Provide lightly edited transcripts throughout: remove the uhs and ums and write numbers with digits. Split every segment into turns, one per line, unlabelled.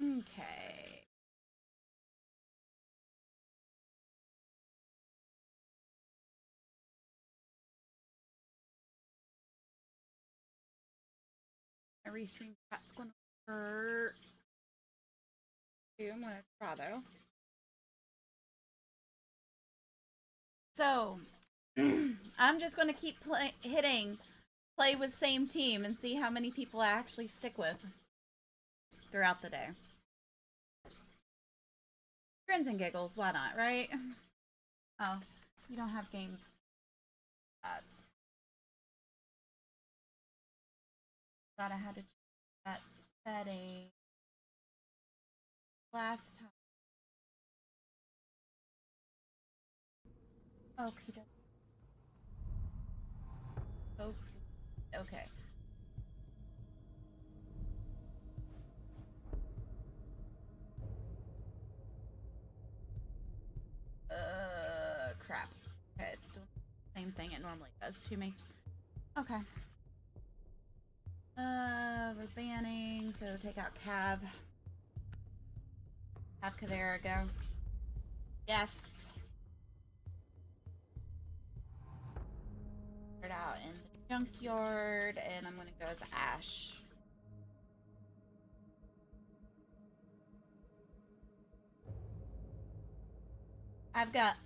Okay. My restream chat's gonna hurt. I'm gonna try though. So I'm just gonna keep hitting play with same team and see how many people I actually stick with throughout the day. Grins and giggles, why not, right? Oh, you don't have games. Thought I had to change that setting last time. Okay. Okay. Crap. Okay, it's doing the same thing it normally does to me. Okay. We're banning, so take out Cav. Have Kavera go. Yes. Start out in the junkyard, and I'm gonna go as Ash. I've got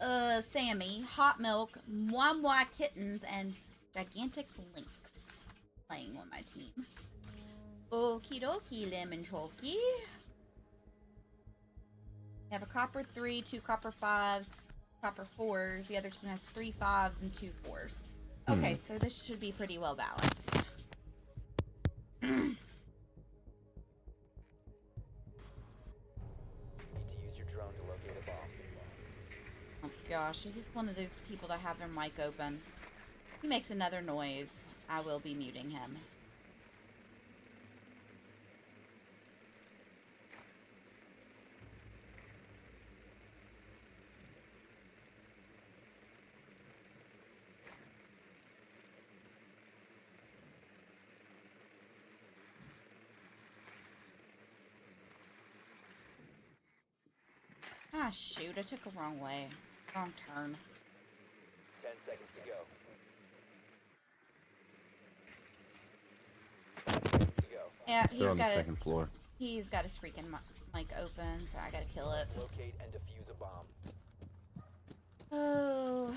Sammy, Hot Milk, Mwah Kittens, and Gigantic Lynx playing on my team. Okie dokie, Lemon Chalky. We have a copper 3, 2 copper 5s, copper 4s. The other team has 3 5s and 2 4s. Okay, so this should be pretty well balanced. Oh gosh, is this one of those people that have their mic open? He makes another noise. I will be muting him. Ah, shoot, I took a wrong way. Wrong turn.
10 seconds to go.
Yeah,
They're on the second floor.
He's got his freaking mic open, so I gotta kill it.
Locate and defuse a bomb.
Oh.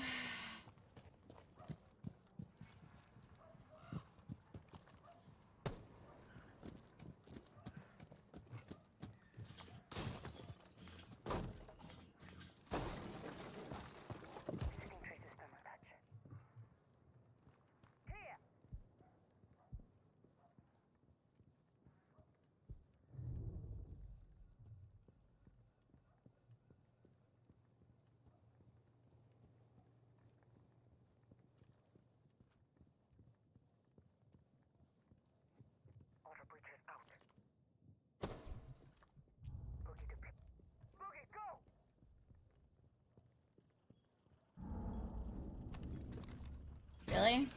Really?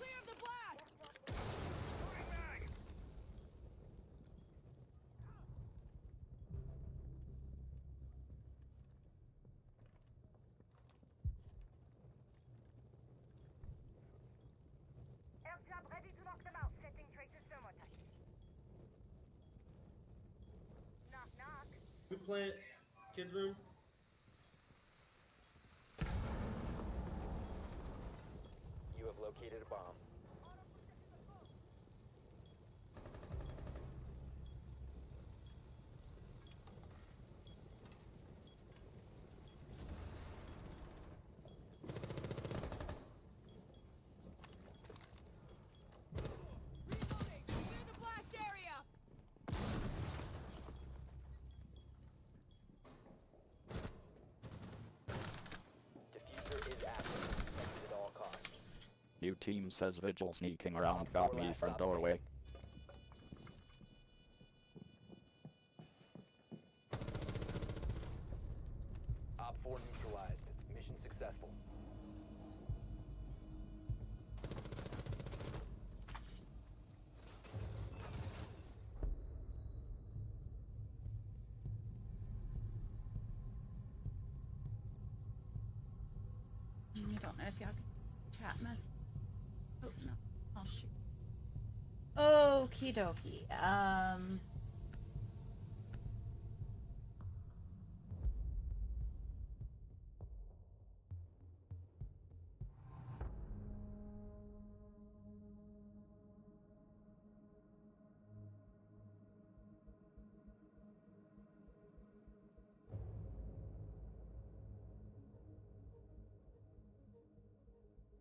Ready to knock them out. Setting traces thermotite. Knock, knock.
We plant kids room.
You have located a bomb.
New team says Vigil sneaking around got me from doorway.
Op 4 neutralized. Mission successful.
don't know if y'all can chat mess. Oh no. Oh shoot. Okie dokie.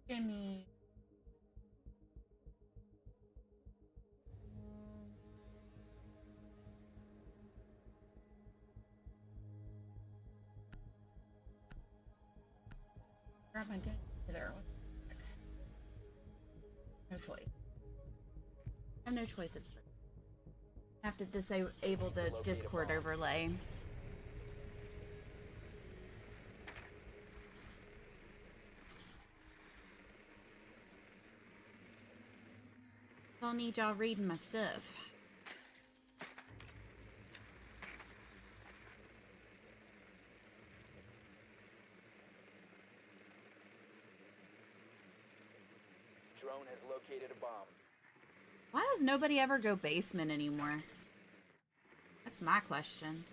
Jimmy. Grab my game there. No choice. I have no choice. I have to disable the Discord overlay. Don't need y'all reading my stuff.
Drone has located a bomb.
Why does nobody ever go basement anymore? That's my question.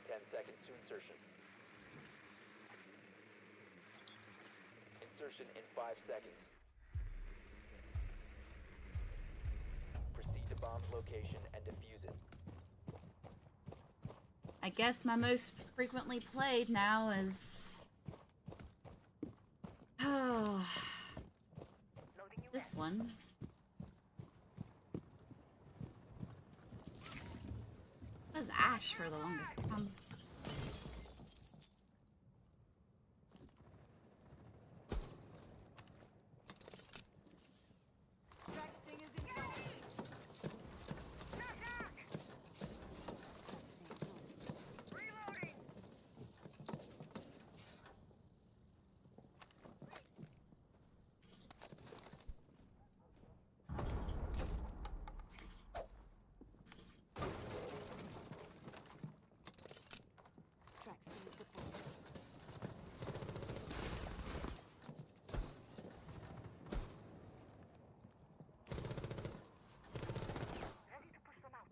10 seconds to insertion. Insertion in 5 seconds. Proceed to bomb's location and defuse it.
I guess my most frequently played now is... Oh,
Loading you
this one. It was Ash for the longest time.
Reloading. Ready to push them out.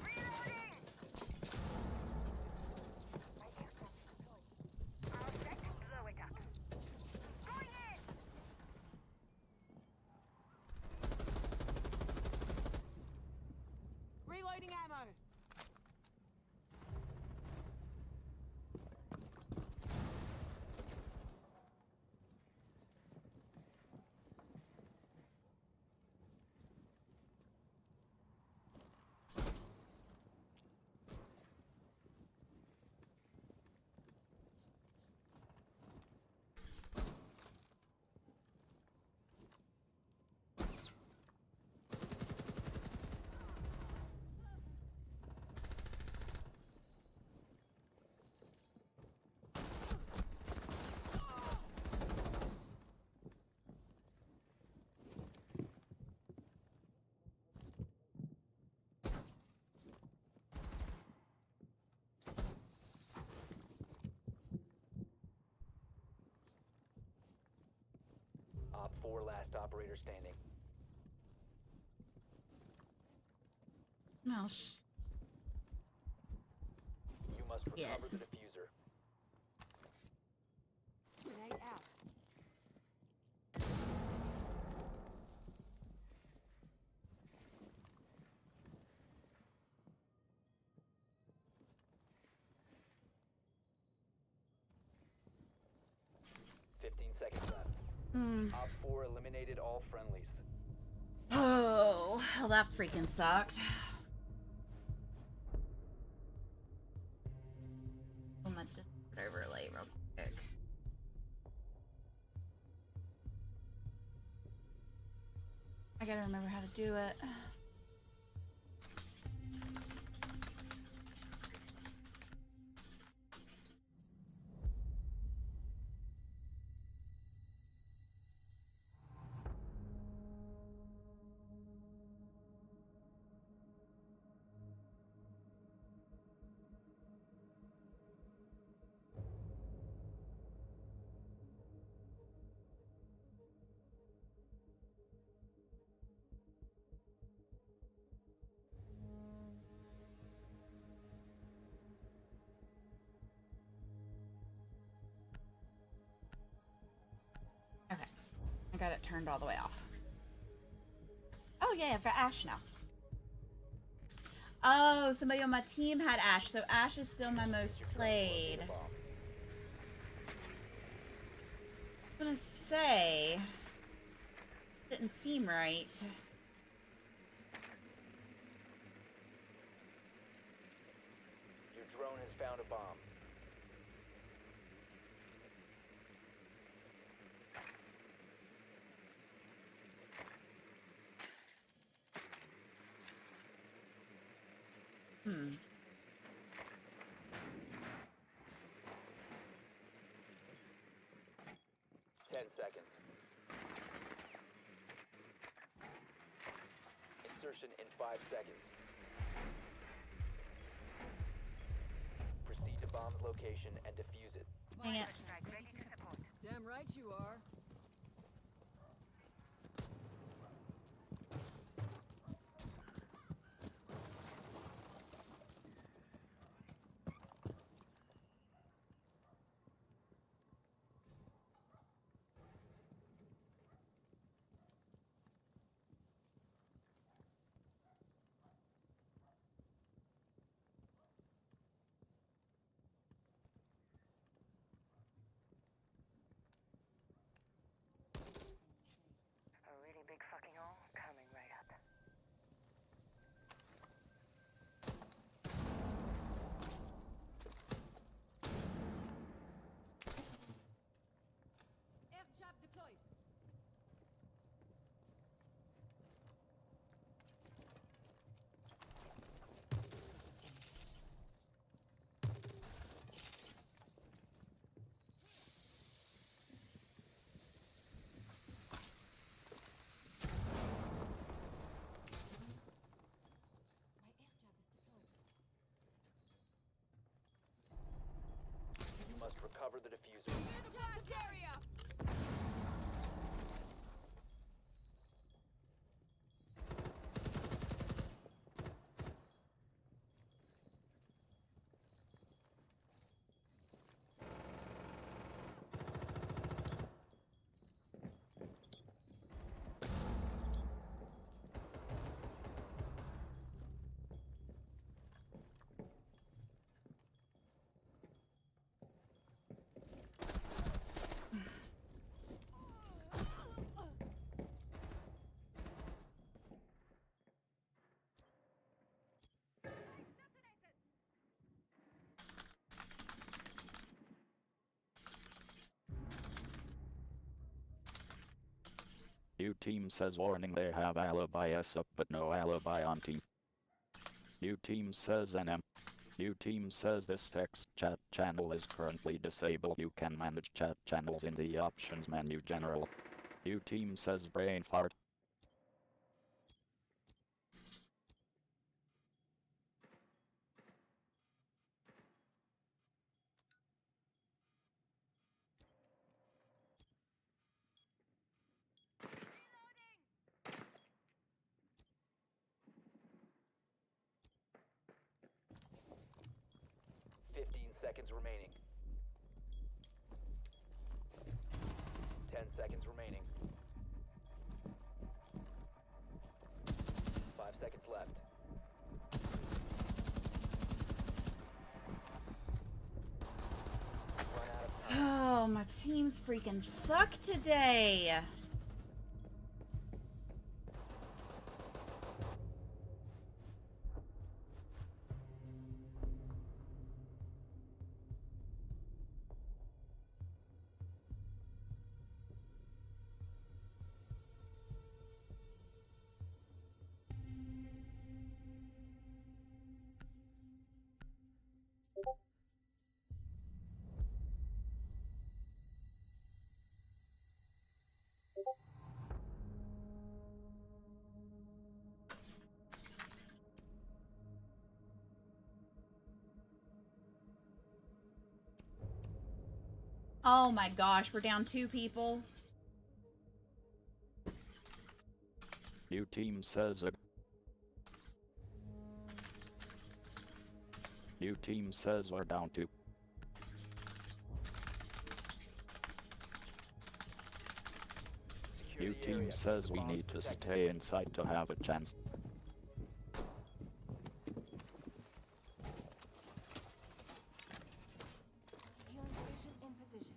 Reloading. My aircraft deployed. All set. Blow it up. Going in.
Reloading ammo.
Op 4 last operator standing.
No,
You must recover
Yeah.
the diffuser.
Grenade out.
Seconds left.
Mm.
Op 4 eliminated all friendlies.
Oh, well, that freaking sucked. I'm gonna just overlay real quick. I gotta remember how to do it. I got it turned all the way off. Oh, yeah, I've got Ash now. Oh, somebody on my team had Ash, so Ash is still my most played. I was gonna say, didn't seem right.
Your drone has found a bomb.
Hmm.
10 seconds. Insertion in 5 seconds. Proceed to bomb's location and defuse it.
Dang it.
Damn right you are.
A really big fucking hole coming right up.
Air trap deployed. My air trap is deployed.
You must recover the diffuser.
Clear the blast area!
New team says warning they have alibi S up but no alibi on team. New team says NM. New team says this text chat channel is currently disabled. You can manage chat channels in the options menu general. New team says brain fart.
Reloading!
15 seconds remaining. 10 seconds remaining. 5 seconds left. Run out of time.
Oh, my team's freaking suck today. Oh my gosh, we're down 2 people.
New team says a. New team says we're down 2.
Secure
team
area.
says we
Bomb
need to
protected.
stay inside to have a chance.
Healing station in position.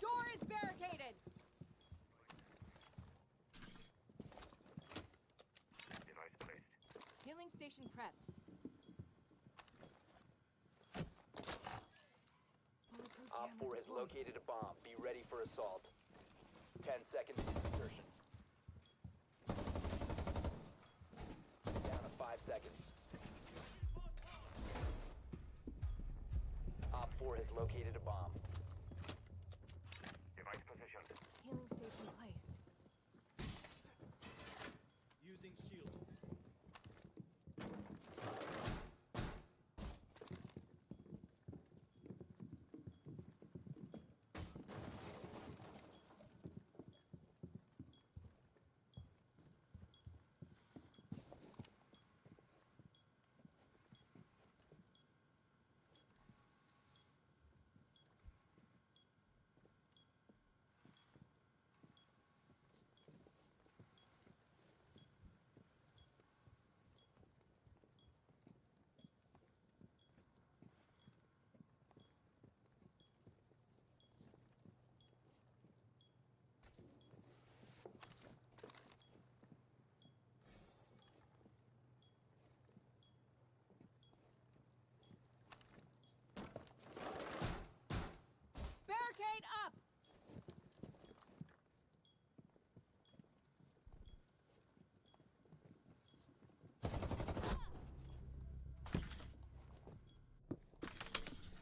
Door is barricaded.
Device placed.
Healing station prepped. Bulletproof
Op
camera
4 has
deployed.
located a bomb. Be ready for assault. 10 seconds to insertion. Down to 5 seconds. Op 4 has located a bomb.
Device positioned.
Healing station placed.
Using shield.
Barricade up.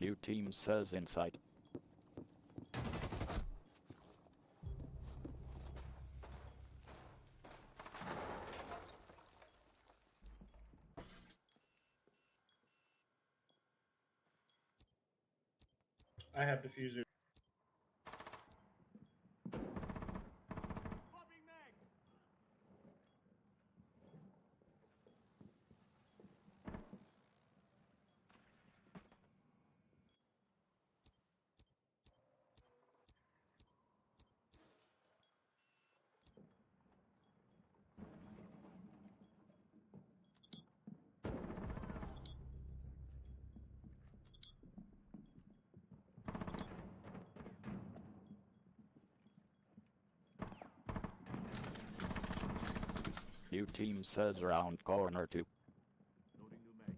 New team says inside.
I have diffuser.
New team says around corner 2.
Loading new mag.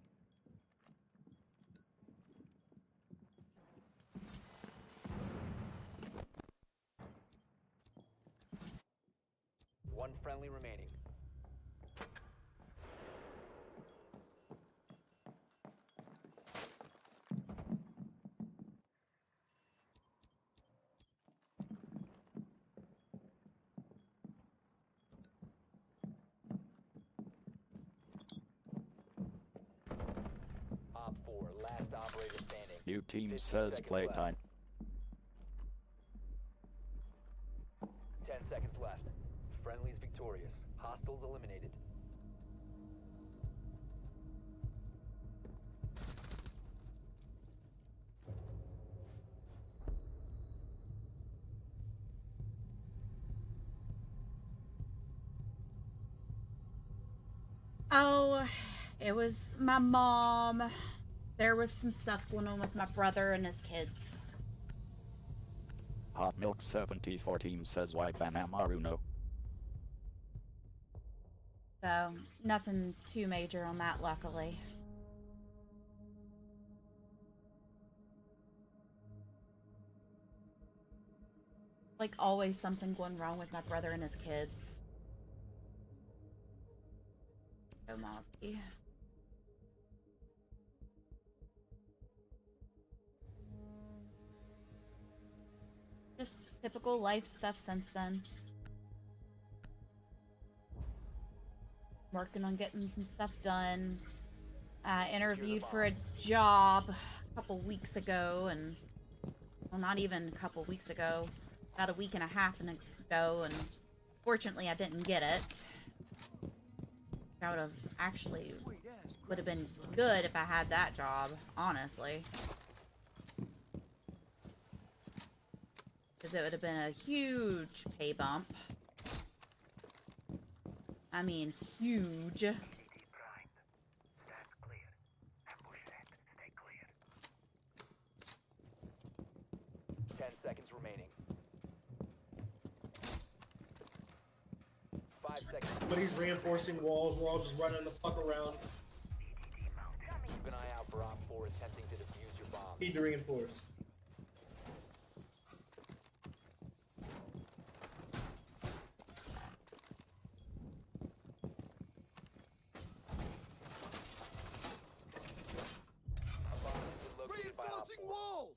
One friendly remaining. Op 4, last operator standing.
New team
15
says
seconds
playtime.
left. 10 seconds left. Friendly's victorious. Hostiles eliminated.
Oh, it was my mom. There was some stuff going on with my brother and his kids.
Hot Milk 74 team says why Banamaruno.
So, nothing too major on that, luckily. Like, always something going wrong with my brother and his kids. Oh, Mosby. Just typical life stuff since then. Working on getting some stuff done. Interviewed for a job a couple weeks ago, and well, not even a couple weeks ago, about a week and a half ago, and fortunately I didn't get it. I would have actually would have been good if I had that job, honestly. Because it would have been a huge pay bump. I mean, huge.
CT primed. Stand clear. Ambush set. Stay clear.
10 seconds remaining. 5 seconds.
But he's reinforcing walls. We're all just running the fuck around.
VDD mounted.
Keep an eye out for Op 4 attempting to defuse your bomb.
Need to reinforce.
A bomb has been located by Op 4.
wall!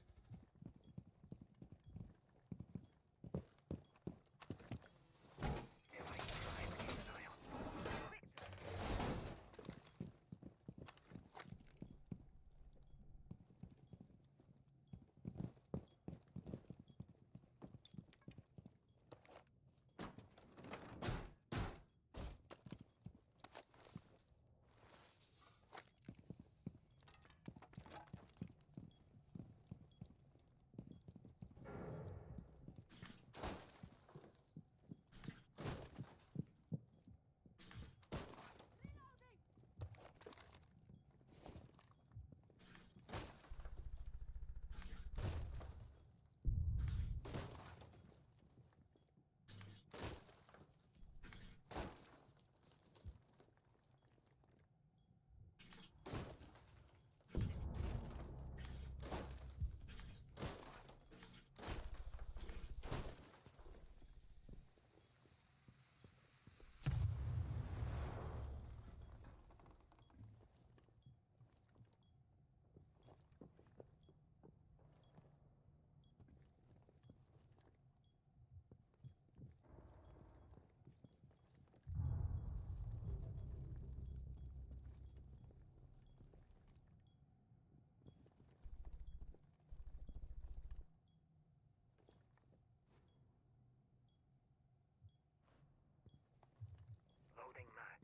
Loading mag.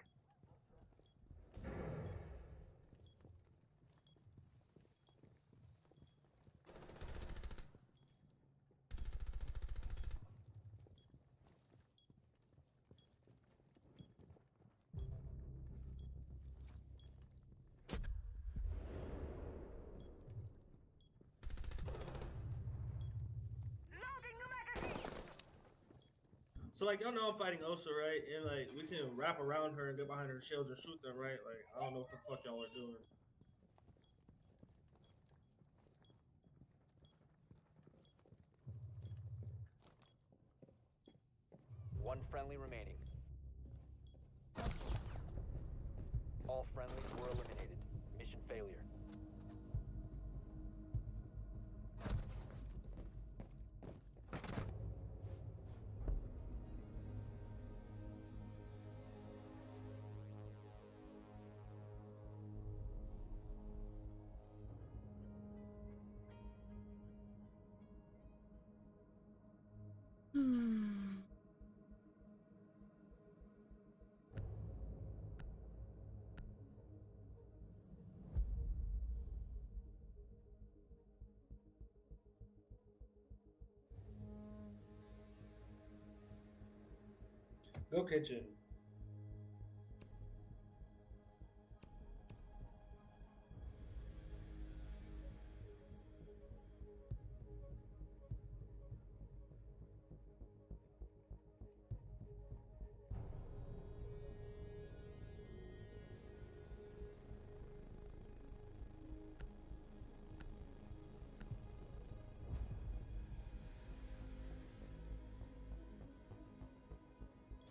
Loading new magazine.
So like y'all know I'm fighting Osa, right? And like we can wrap around her and get behind her shields and shoot them, right? Like I don't know what the fuck y'all are doing.
One friendly remaining. All friendlies were eliminated. Mission failure.
Hmm.
Go kitchen.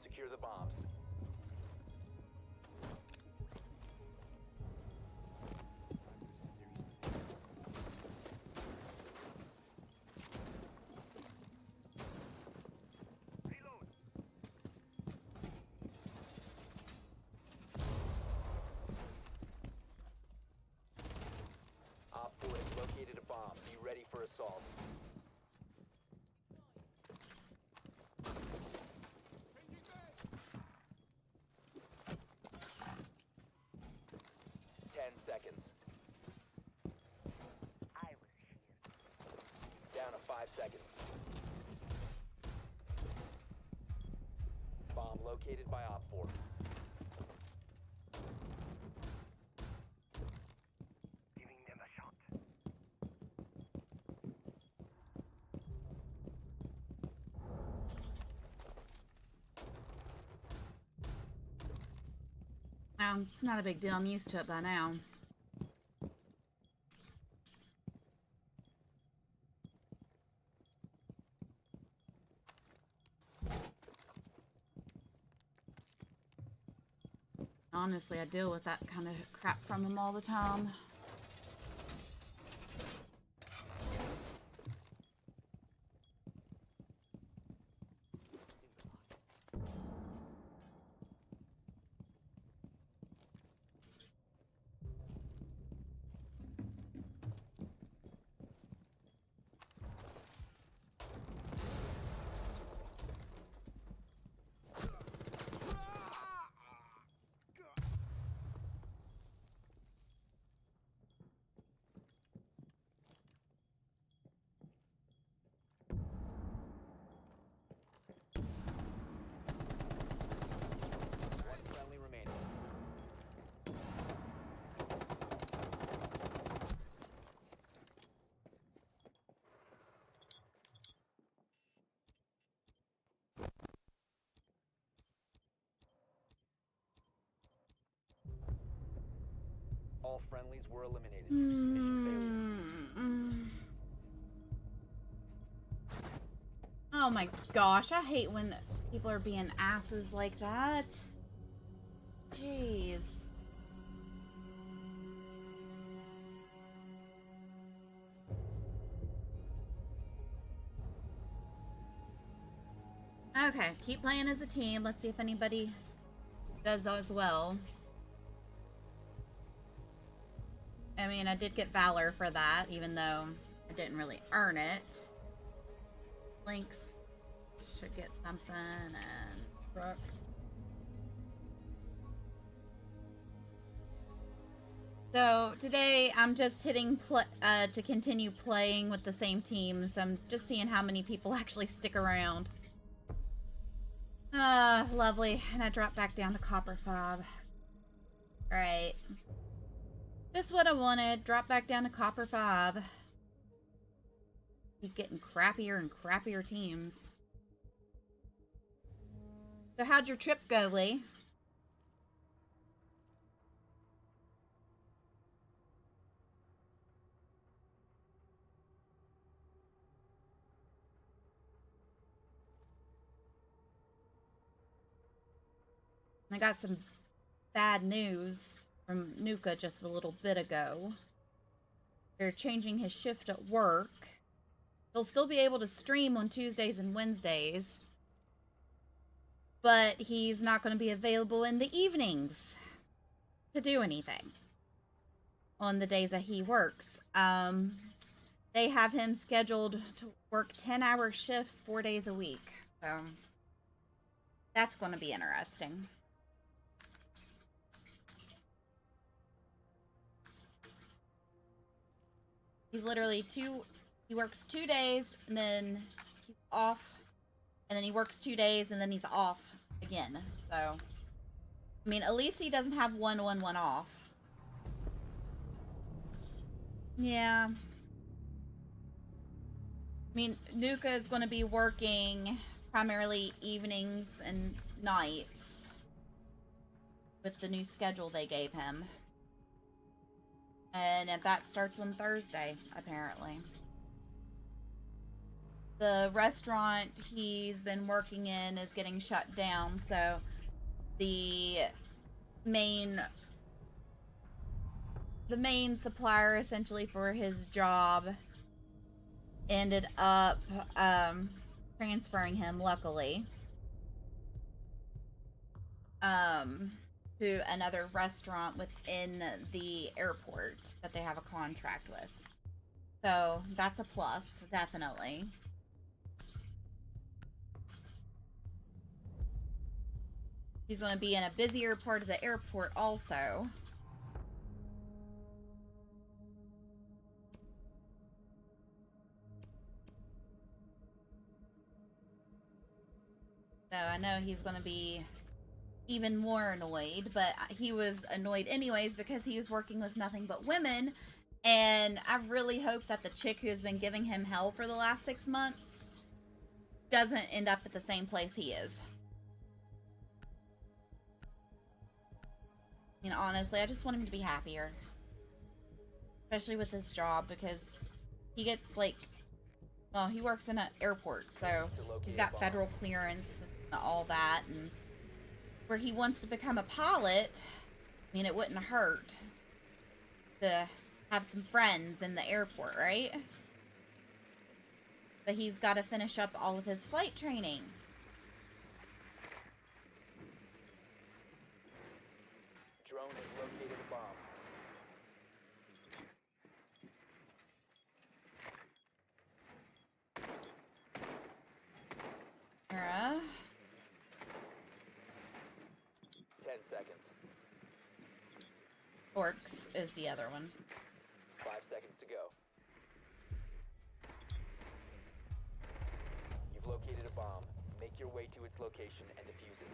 Secure the bombs.
Reload.
Op 4 has located a bomb. Be ready for assault. Seconds.
I was here.
Down to 5 seconds. located by Op 4.
Giving them a shot.
It's not a big deal. I'm used to it by now. Honestly, I deal with that kind of crap from him all the time.
One friendly remaining. All friendlies were eliminated. Mission failure.
Oh my gosh, I hate when people are being asses like that. Jeez. Okay, keep playing as a team. Let's see if anybody does as well. I mean, I did get Valor for that, even though I didn't really earn it. Lynx should get something, and Brooke. So today I'm just hitting to continue playing with the same team, so I'm just seeing how many people actually stick around. Lovely. And I dropped back down to Copper Fob. Right. Just what I wanted. Drop back down to Copper Fob. Keep getting crappier and crappier teams. So how'd your trip go, Lee? I got some bad news from Nuka just a little bit ago. They're changing his shift at work. He'll still be able to stream on Tuesdays and Wednesdays, but he's not going to be available in the evenings to do anything on the days that he works. They have him scheduled to work 10-hour shifts 4 days a week. So that's going to be interesting. He's literally he works 2 days and then he's off, and then he works 2 days and then he's off again. So, I mean, at least he doesn't have one off. Yeah. I mean, Nuka is going to be working primarily evenings and nights with the new schedule they gave him. And that starts on Thursday, apparently. The restaurant he's been working in is getting shut down, so the main supplier, essentially, for his job ended up transferring him, luckily, to another restaurant within the airport that they have a contract with. So that's a plus, definitely. He's going to be in a busier part of the airport also. So I know he's going to be even more annoyed, but he was annoyed anyways because he was working with nothing but women, and I really hope that the chick who's been giving him hell for the last 6 months doesn't end up at the same place he is. I mean, honestly, I just want him to be happier. Especially with his job, because he gets, like, well, he works in an airport, so he's got federal clearance and all that, and where he wants to become a pilot, I mean, it wouldn't hurt to have some friends in the airport, right? But he's got to finish up all of his flight training.
Drone has located a bomb.
Mira.
10 seconds.
Orcs is the other one.
5 seconds to go. You've located a bomb. Make your way to its location and defuse it.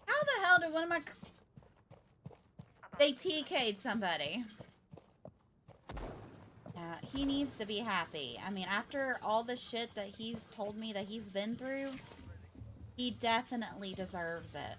How the hell did one of my... They TK'd somebody. Yeah, he needs to be happy. I mean, after all the shit that he's told me that he's been through, he definitely deserves it.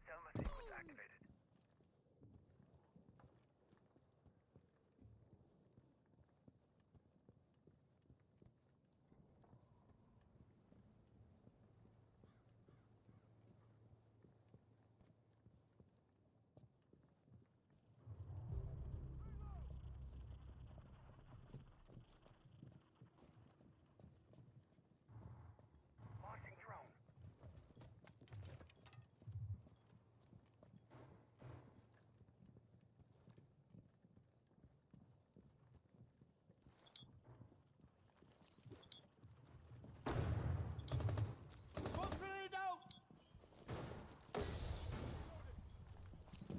Selma sequence activated. Launching drone.
Smoke grenade out!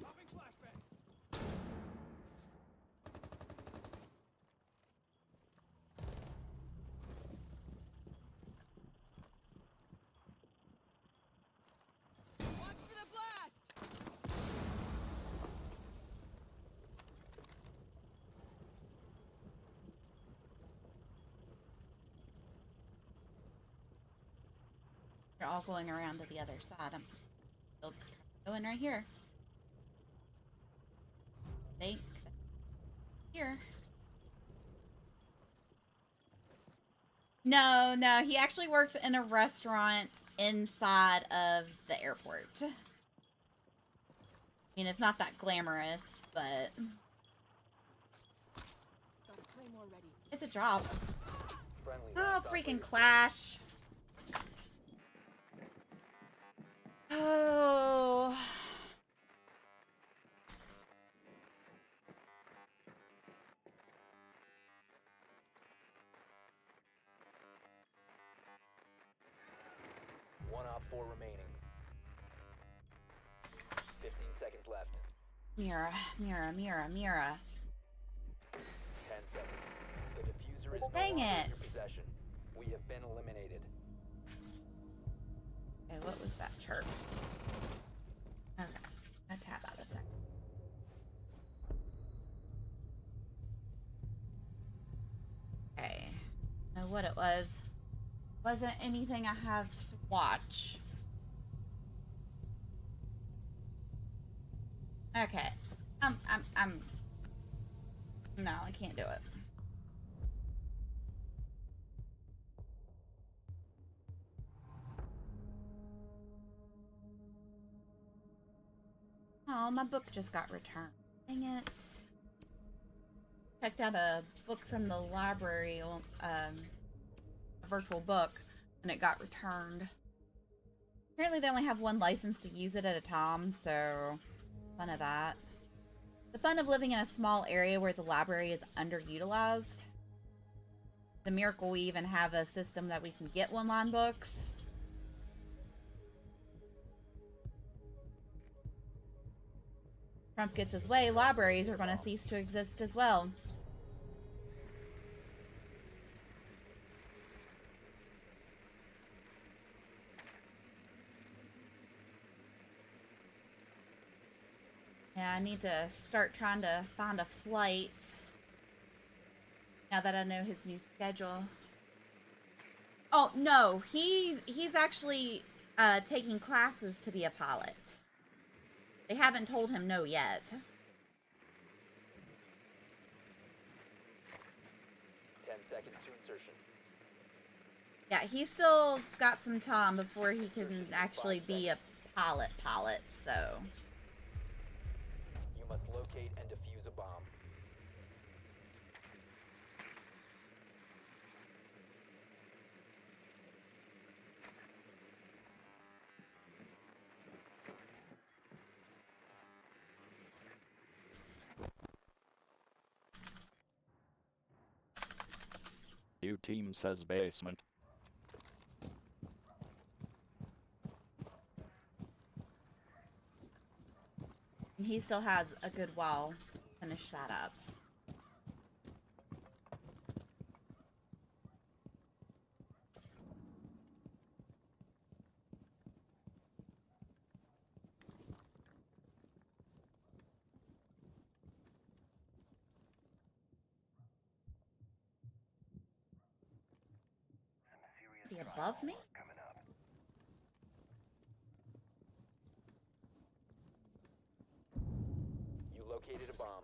Popping flashbang. Watch for the blast!
They're all going around to the other side. I'm still going right here. Think here. No, no, he actually works in a restaurant inside of the airport. I mean, it's not that glamorous, but
Got a claymore ready.
it's a job.
Friendly
Oh,
last
freaking
operator
Clash. Oh.
One op 4 remaining. 15 seconds left.
Mira, Mira, Mira, Mira.
10 seconds. The diffuser is no
Dang
longer in
it.
your possession. We have been eliminated.
Okay, what was that chirp? Okay, I'll tap out a sec. Okay, know what it was. Wasn't anything I have to watch. Okay, no, I can't do it. Oh, my book just got returned. Dang it. Checked out a book from the library, a virtual book, and it got returned. Apparently they only have one license to use it at a time, so fun of that. The fun of living in a small area where the library is underutilized. The miracle we even have a system that we can get one-line books. Trump gets his way, libraries are going to cease to exist as well. Yeah, I need to start trying to find a flight now that I know his new schedule. Oh, no, he's actually taking classes to be a pilot. They haven't told him no yet.
10 seconds to insertion.
Yeah, he still's got some time before he can actually be a pilot, so.
You must locate and defuse a bomb.
New team says basement.
And he still has a good while to finish that up. Is he above me?
You located a bomb.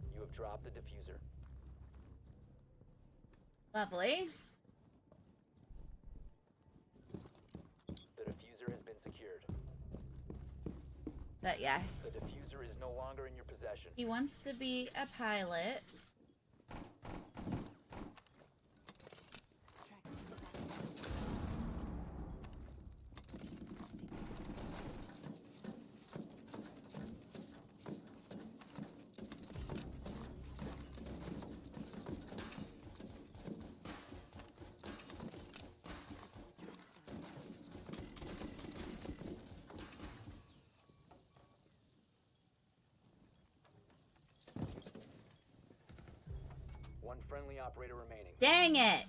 You have dropped the diffuser.
Lovely.
The diffuser has been secured.
But yeah,
The diffuser is no longer in your possession.
he wants to be a pilot.
One friendly operator remaining.
Dang it!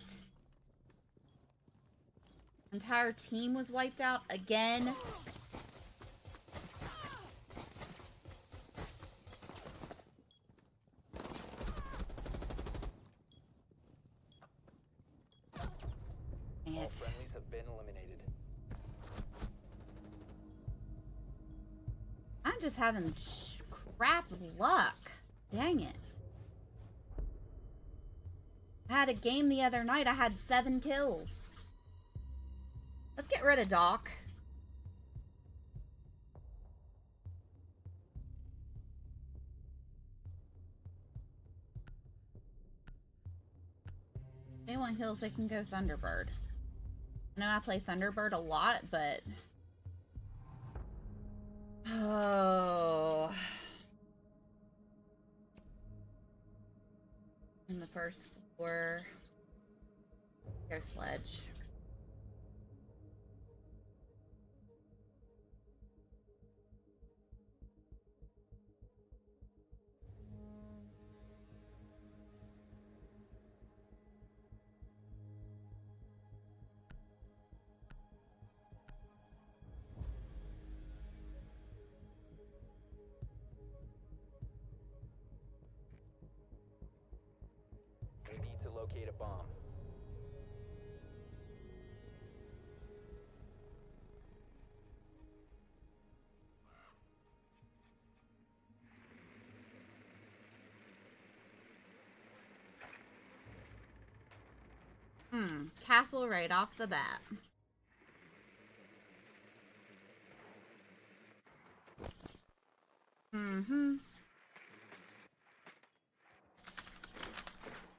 Entire team was wiped out again. Dang
All
it.
friendlies have been eliminated.
I'm just having crap luck. Dang it. I had a game the other night. I had 7 kills. Let's get rid of Doc. If they want heals, they can go Thunderbird. I know I play Thunderbird a lot, but... Oh... In the first floor. Go Sledge.
We need to locate a bomb.
Castle right off the bat.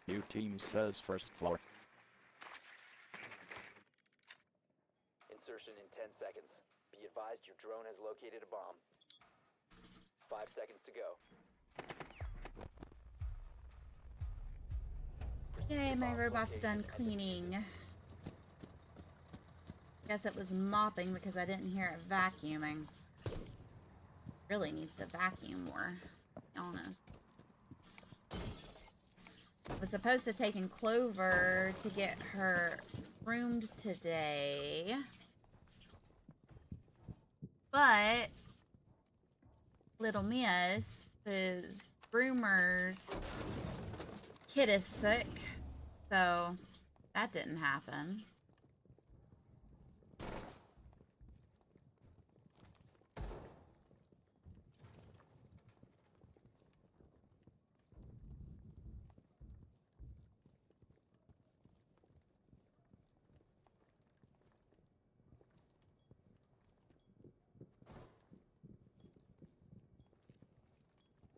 New team says first floor.
Insertion in 10 seconds. Be advised your drone has located a bomb. 5 seconds to go. Proceed
Yay,
to
my
bomb's
robot's
location
done
and
cleaning. Guess it was mopping because I didn't hear it vacuuming. Really needs to vacuum more, to be honest. I was supposed to take in Clover to get her groomed today. But little Miss, his groomer's kid is sick, so that didn't happen.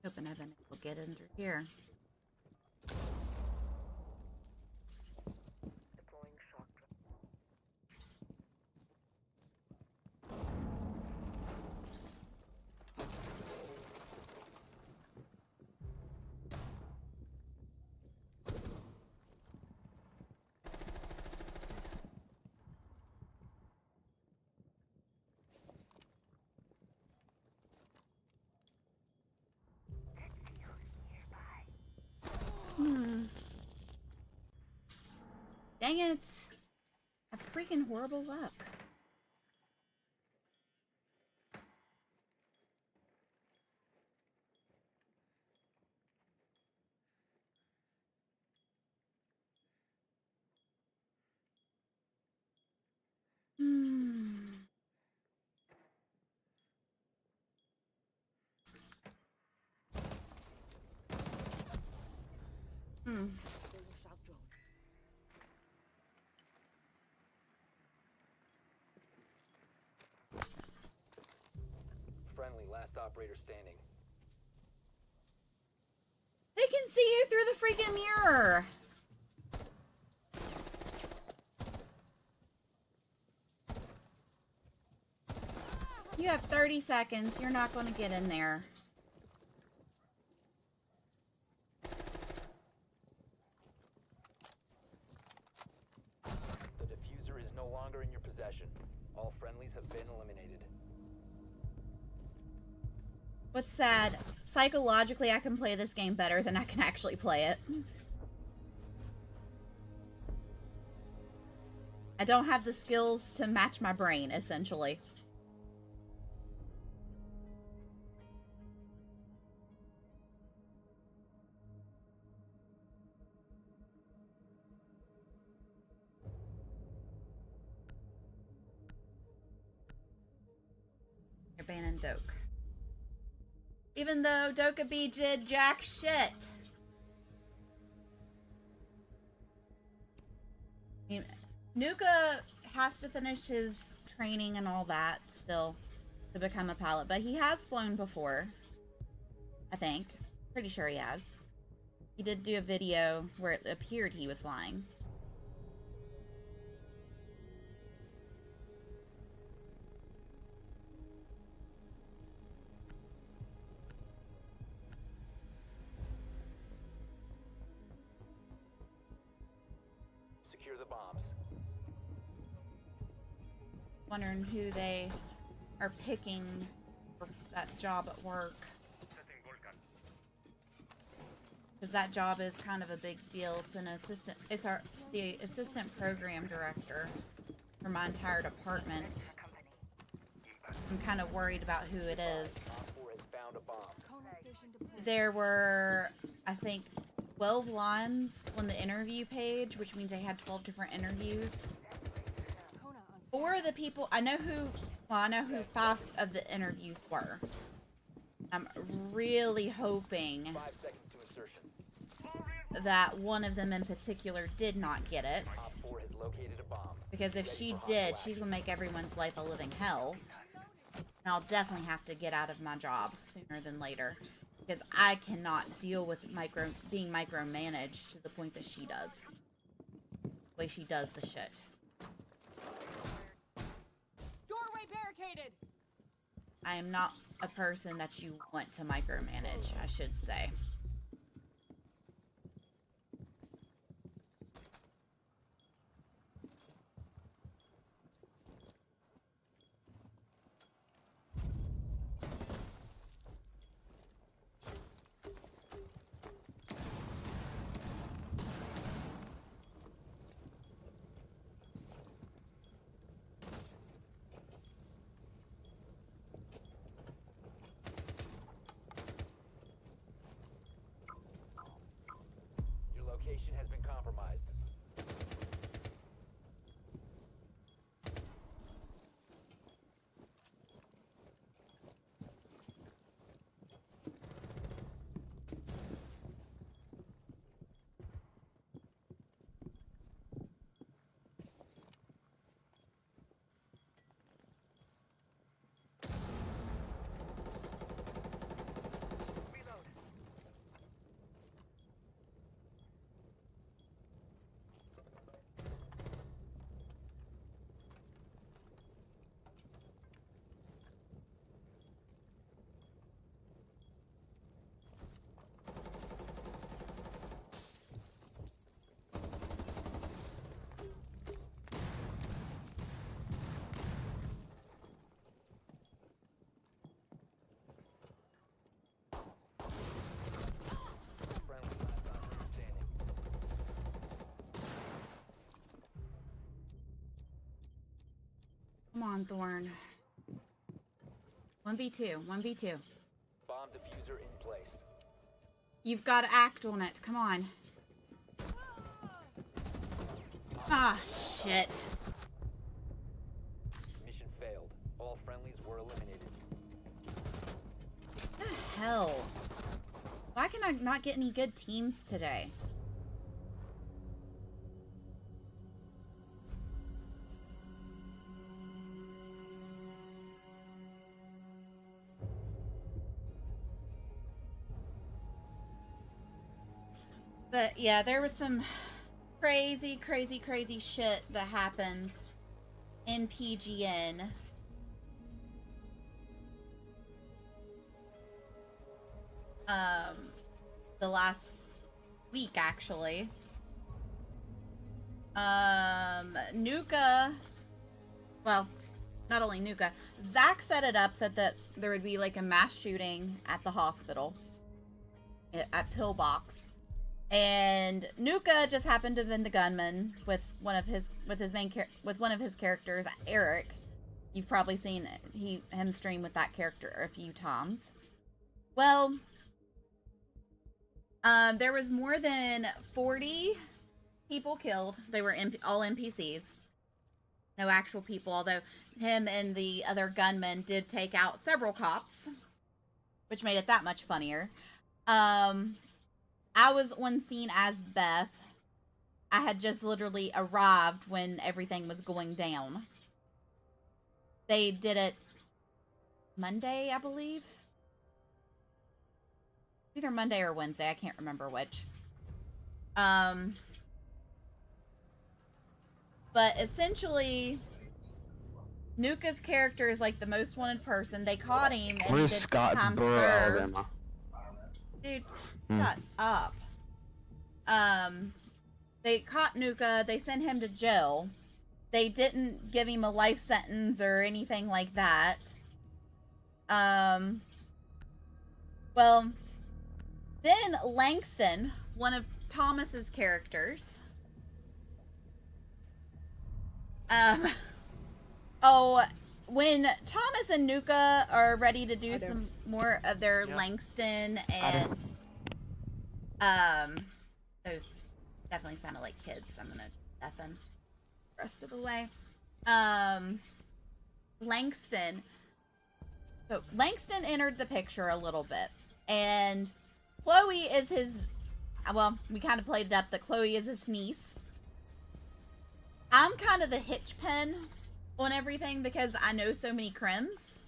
Hoping Evan will get in through here.
Deploying shock.
Dang it! I have freaking horrible luck.
Building shock drone.
Friendly, last operator standing.
They can see you through the freaking mirror! You have 30 seconds. You're not going to get in there.
The diffuser is no longer in your possession. All friendlies have been eliminated.
What's sad, psychologically I can play this game better than I can actually play it. I don't have the skills to match my brain, essentially. You're banning Doke. Even though Dokkaebi did jack shit. I mean, Nuka has to finish his training and all that still to become a pilot, but he has flown before. I think. Pretty sure he has. He did do a video where it appeared he was flying.
Secure the bombs.
Wondering who they are picking for that job at work. Because that job is kind of a big deal. It's an assistant. It's the assistant program director for my entire department. I'm kind of worried about who it is.
Op 4 has found a bomb.
Kona station deployed.
There were, I think, 12 lines on the interview page, which means I had 12 different interviews.
Kona on
4 of the people, I know who 5 of the interviews were. I'm really hoping
5 seconds to insertion.
that one of them in particular did not get it.
Op 4 has located a bomb.
Because if she did, she's gonna make everyone's life a living hell. And I'll definitely have to get out of my job sooner than later. Because I cannot deal with being micromanaged to the point that she does. The way she does the shit.
Doorway barricaded.
I am not a person that you want to micromanage, I should say.
Your location has been compromised.
Reload.
Friendly last operator standing.
Come on, Thorn. 1v2. 1v2.
Bomb diffuser in place.
You've got to act on it. Come on. Ah, shit.
Mission failed. All friendlies were eliminated.
What the hell? Why can I not get any good teams today? But yeah, there was some crazy shit that happened in PGN. The last week, actually. Nuka, well, not only Nuka, Zach set it up, said that there would be like a mass shooting at the hospital at Pillbox, and Nuka just happened to have been the gunman with one of his characters, Eric. You've probably seen him stream with that character a few times. Well, there was more than 40 people killed. They were all NPCs. No actual people, although him and the other gunman did take out several cops, which made it that much funnier. I was on scene as Beth. I had just literally arrived when everything was going down. They did it Monday, I believe. Either Monday or Wednesday, I can't remember which. But essentially, Nuka's character is like the most wanted person. They caught him and
Where's
he did
Scottsboro,
time served.
Alabama?
Dude, shut up. They caught Nuka. They sent him to jail. They didn't give him a life sentence or anything like that. Well, then Langston, one of Thomas's characters, when Thomas and Nuka are ready to do some more of their Langston and, those definitely sounded like kids, so I'm gonna deafen the rest of the way. Langston entered the picture a little bit, and Chloe is his, well, we kind of played it up that Chloe is his niece. I'm kind of the hitch pen on everything because I know so many crims,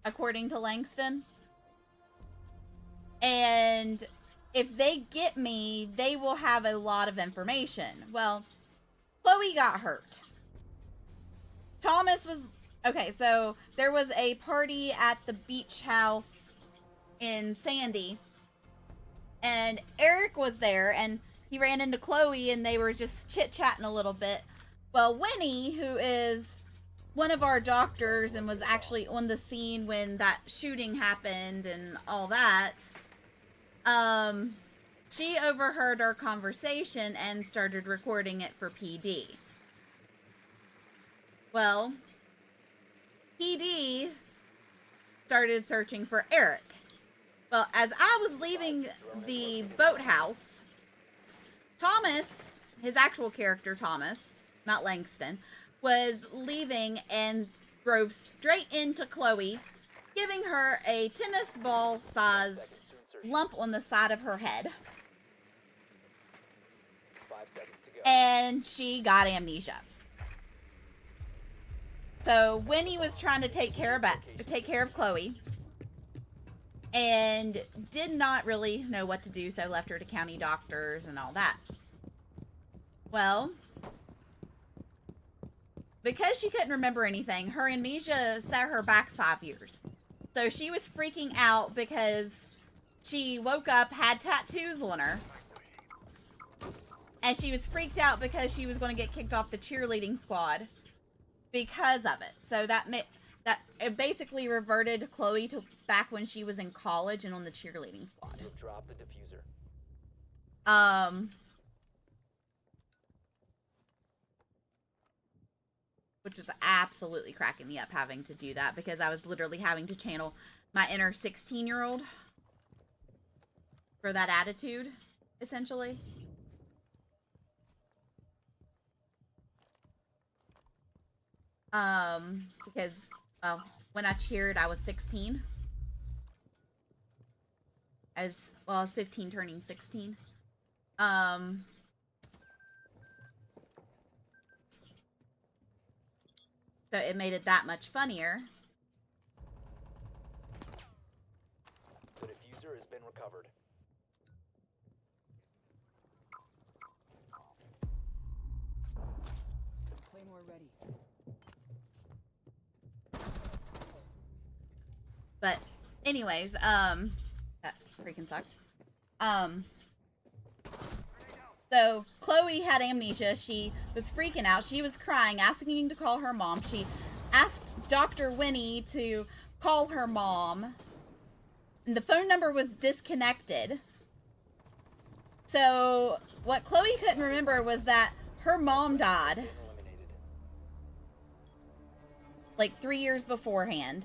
according to Langston. And if they get me, they will have a lot of information. Well, Chloe got hurt. Thomas was... Okay, so there was a party at the beach house in Sandy. And Eric was there, and he ran into Chloe, and they were just chit-chatting a little bit. Well, Winnie, who is one of our doctors and was actually on the scene when that shooting happened and all that, she overheard our conversation and started recording it for PD. Well, PD started searching for Eric. Well, as I was leaving the boathouse, Thomas, his actual character Thomas, not Langston, was leaving and drove straight into Chloe, giving her a tennis ball size lump on the side of her head.
5 seconds to go.
And she got amnesia. So Winnie was trying to take care of Chloe, and did not really know what to do, so left her to county doctors and all that. Well, because she couldn't remember anything, her amnesia set her back 5 years. So she was freaking out because she woke up, had tattoos on her, and she was freaked out because she was going to get kicked off the cheerleading squad because of it. So that it basically reverted Chloe to back when she was in college and on the cheerleading squad.
You've dropped the diffuser.
Which was absolutely cracking me up having to do that, because I was literally having to channel my inner 16-year-old for that attitude, essentially. Because, well, when I cheered, I was 16. I was 15 turning 16. So it made it that much funnier.
The diffuser has been recovered.
Claymore ready.
But anyways, that freaking sucked. So Chloe had amnesia. She was freaking out. She was crying, asking to call her mom. She asked Dr. Winnie to call her mom, and the phone number was disconnected. So what Chloe couldn't remember was that her mom died
Eliminated.
like 3 years beforehand.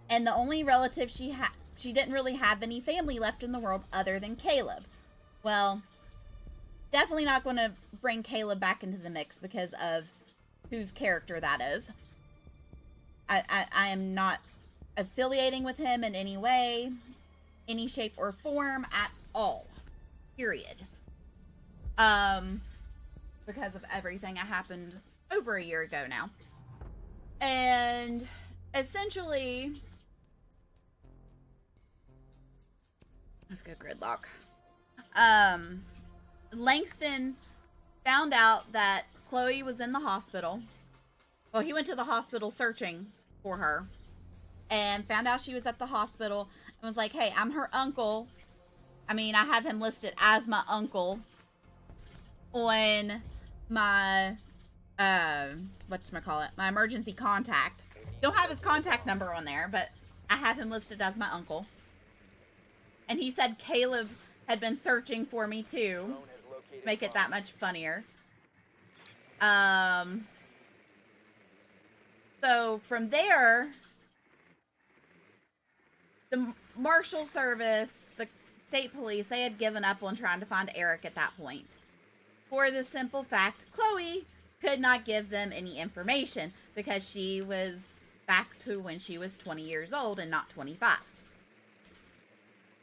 And the only relative she didn't really have any family left in the world other than Caleb. Well, definitely not going to bring Caleb back into the mix because of whose character that is. I am not affiliating with him in any way, any shape or form at all. Period. Because of everything that happened over a year ago now. And essentially, let's go gridlock. Langston found out that Chloe was in the hospital. Well, he went to the hospital searching for her and found out she was at the hospital and was like, hey, I'm her uncle. I mean, I have him listed as my uncle on my, whatchamacallit, my emergency contact. Don't have his contact number on there, but I have him listed as my uncle. And he said Caleb had been searching for me too.
Drone has located
Make it
bomb.
that much funnier. So from there, the Marshal Service, the state police, they had given up on trying to find Eric at that point. For the simple fact, Chloe could not give them any information because she was back to when she was 20 years old and not 25.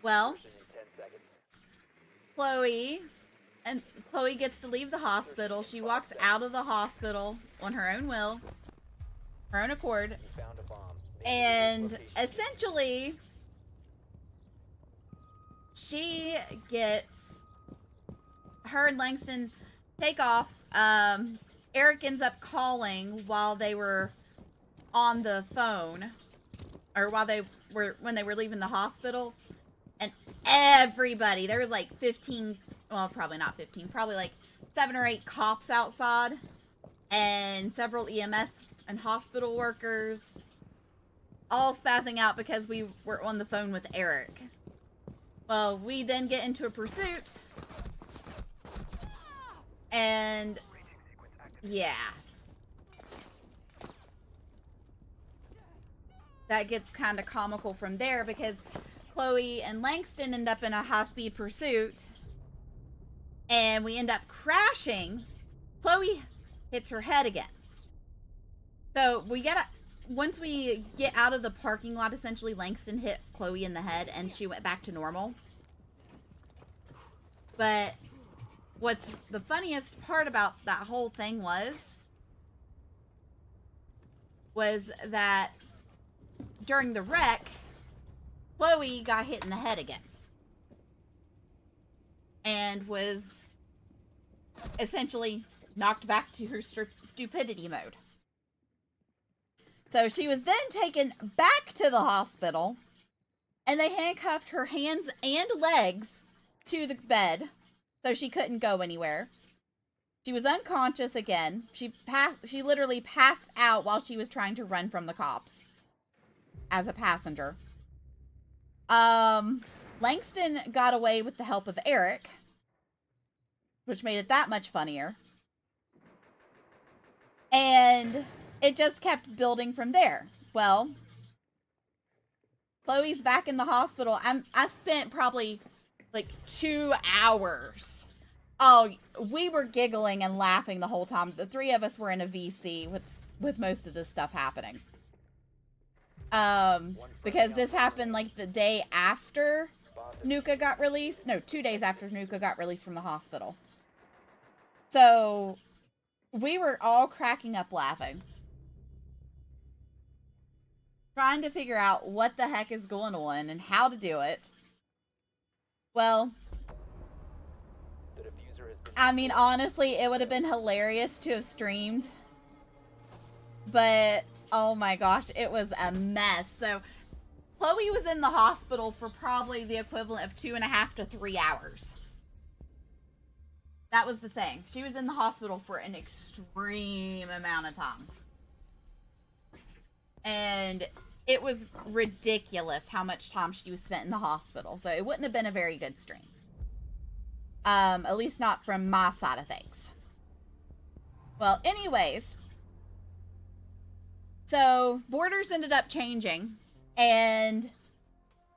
Well,
In 10 seconds.
Chloe gets to leave the hospital. She walks out of the hospital on her own will, her own accord,
You found a bomb. Make it to its
and
location.
essentially she gets her and Langston take off. Eric ends up calling while they were on the phone, or when they were leaving the hospital, and everybody, there was like 15, well, probably not 15, probably like 7 or 8 cops outside, and several EMS and hospital workers, all spazzing out because we were on the phone with Eric. Well, we then get into a pursuit, and yeah, that gets kind of comical from there because Chloe and Langston end up in a high-speed pursuit, and we end up crashing. Chloe hits her head again. So once we get out of the parking lot, essentially Langston hit Chloe in the head and she went back to normal. But what's the funniest part about that whole thing was that during the wreck, Chloe got hit in the head again and was essentially knocked back to her stupidity mode. So she was then taken back to the hospital, and they handcuffed her hands and legs to the bed so she couldn't go anywhere. She was unconscious again. She literally passed out while she was trying to run from the cops as a passenger. Langston got away with the help of Eric, which made it that much funnier. And it just kept building from there. Well, Chloe's back in the hospital. I spent probably like 2 hours. Oh, we were giggling and laughing the whole time. The 3 of us were in a VC with most of this stuff happening. Because this happened like the day after Nuka got released. No, 2 days after Nuka got released from the hospital. So we were all cracking up laughing, trying to figure out what the heck is going on and how to do it. Well, I mean, honestly, it would have been hilarious to have streamed, but oh my gosh, it was a mess. So Chloe was in the hospital for probably the equivalent of 2.5 to 3 hours. That was the thing. She was in the hospital for an extreme amount of time. And it was ridiculous how much time she was spent in the hospital. So it wouldn't have been a very good stream. At least not from my side of things. Well, anyways. So borders ended up changing. And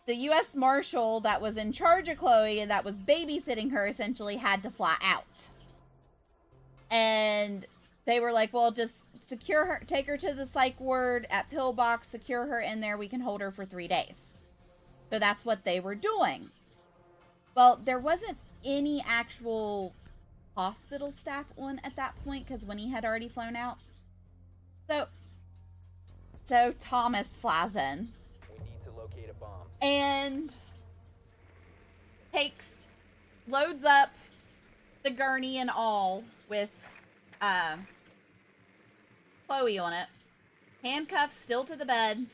the U.S. Marshal that was in charge of Chloe and that was babysitting her essentially had to fly out. And they were like, well, just secure her, take her to the psych ward at Pillbox, secure her in there, we can hold her for 3 days. So that's what they were doing. Well, there wasn't any actual hospital staff on at that point because Winnie had already flown out. So Thomas flies in.
We need to locate a bomb.
And loads up the gurney and all with Chloe on it, handcuffed still to the bed,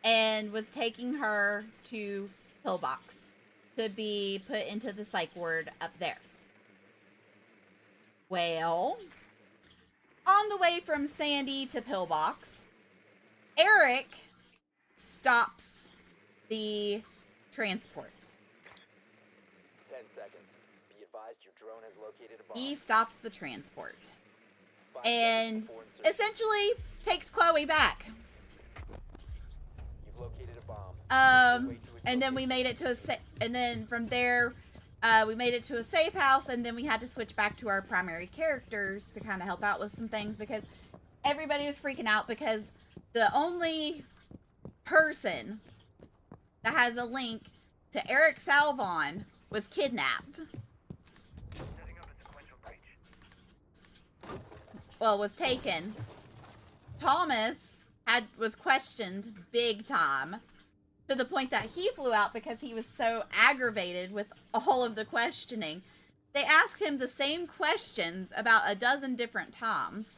and was taking her to Pillbox to be put into the psych ward up there. Well, on the way from Sandy to Pillbox, Eric stops the transport.
10 seconds. Be advised your drone has located a bomb.
He stops the transport
5
and
seconds before insertion.
essentially takes Chloe back.
You've located a bomb.
And then we made it to and then from there, we made it to a safe house, and then we had to switch back to our primary characters to kind of help out with some things because everybody was freaking out because the only person that has a link to Eric Salvon was kidnapped. Well, was taken. Thomas was questioned big time. To the point that he flew out because he was so aggravated with all of the questioning. They asked him the same questions about a dozen different times.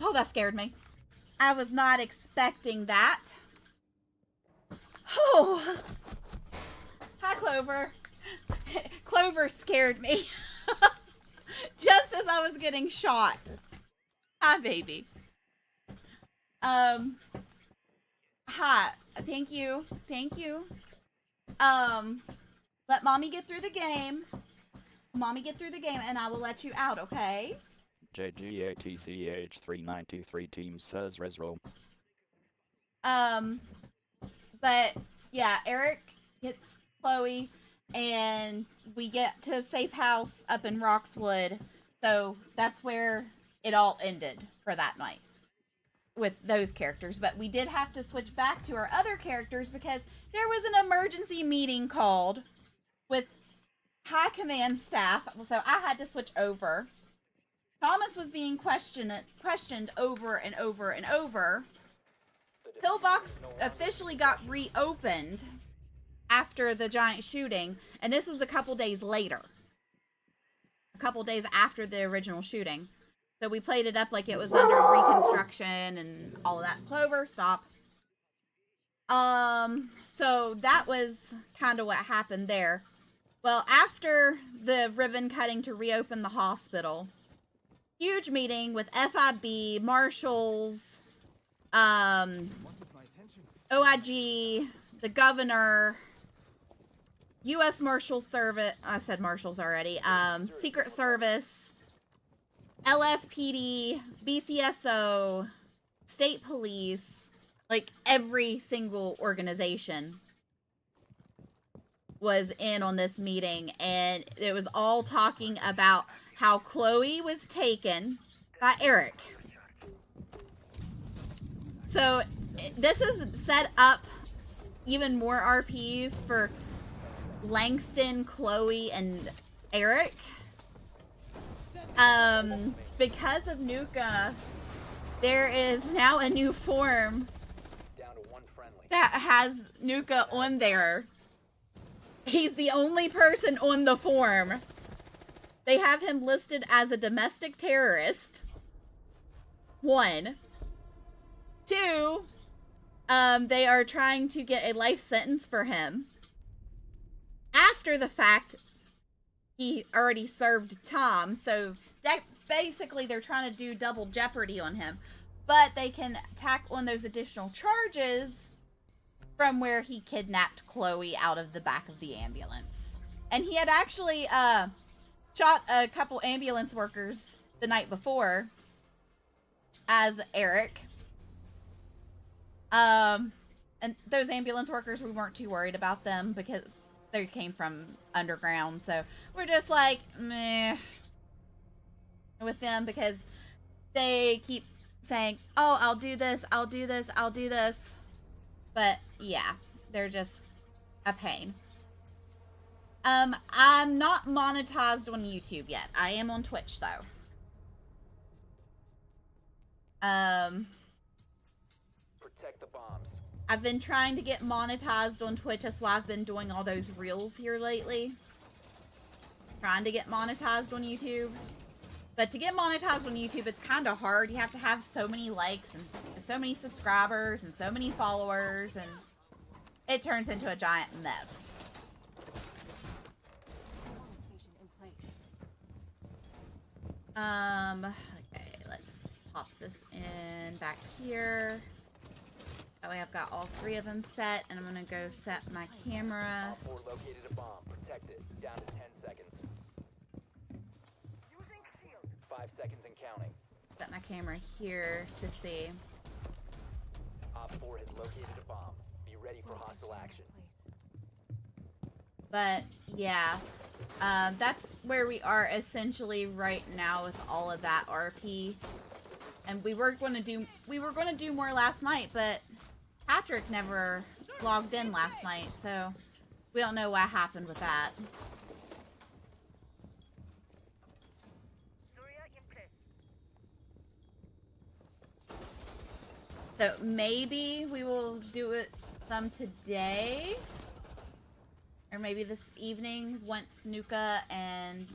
Oh, that scared me. I was not expecting that. Oh. Hi, Clover. Clover scared me. Just as I was getting shot. Hi, baby. Hi. Thank you. Thank you. Let mommy get through the game. Mommy get through the game and I will let you out, okay?
JGATCH393 team says Resro.
But yeah, Eric gets Chloe and we get to a safe house up in Roxwood. So that's where it all ended for that night with those characters. But we did have to switch back to our other characters because there was an emergency meeting called with high command staff. So I had to switch over. Thomas was being questioned over and over and over. Pillbox officially got reopened after the giant shooting, and this was a couple days later. A couple days after the original shooting. So we played it up like it was under reconstruction and all of that. Clover, stop. So that was kind of what happened there. Well, after the ribbon cutting to reopen the hospital, huge meeting with FIB, marshals, OIG, the governor, U.S. Marshal Service, I said marshals already, Secret Service, LSPD, BCSO, state police, like every single organization was in on this meeting, and it was all talking about how Chloe was taken by Eric. So this is set up even more RPs for Langston, Chloe, and Eric. Because of Nuka, there is now a new form
Down to one friendly.
that has Nuka on there. He's the only person on the form. They have him listed as a domestic terrorist. 1. 2, they are trying to get a life sentence for him. After the fact, he already served Tom, so that basically they're trying to do double jeopardy on him. But they can tack on those additional charges from where he kidnapped Chloe out of the back of the ambulance. And he had actually shot a couple ambulance workers the night before as Eric. And those ambulance workers, we weren't too worried about them because they came from underground. So we're just like, meh with them because they keep saying, oh, I'll do this, I'll do this, I'll do this. But yeah, they're just a pain. I'm not monetized on YouTube yet. I am on Twitch though.
Protect the bombs.
I've been trying to get monetized on Twitch. That's why I've been doing all those reels here lately. Trying to get monetized on YouTube. But to get monetized on YouTube, it's kind of hard. You have to have so many likes and so many subscribers and so many followers, and it turns into a giant mess. Okay, let's pop this in back here. That way I've got all 3 of them set, and I'm gonna go set my camera.
Op 4 located a bomb. Protect it. Down to 10 seconds.
Using shield.
5 seconds and counting.
Set my camera here to see.
Op 4 has located a bomb. Be ready for hostile action.
But yeah, that's where we are essentially right now with all of that RP. And we were going to do more last night, but Patrick never logged in last night, so we don't know what happened with that.
Surya in place.
So maybe we will do it some today. Or maybe this evening once Nuka and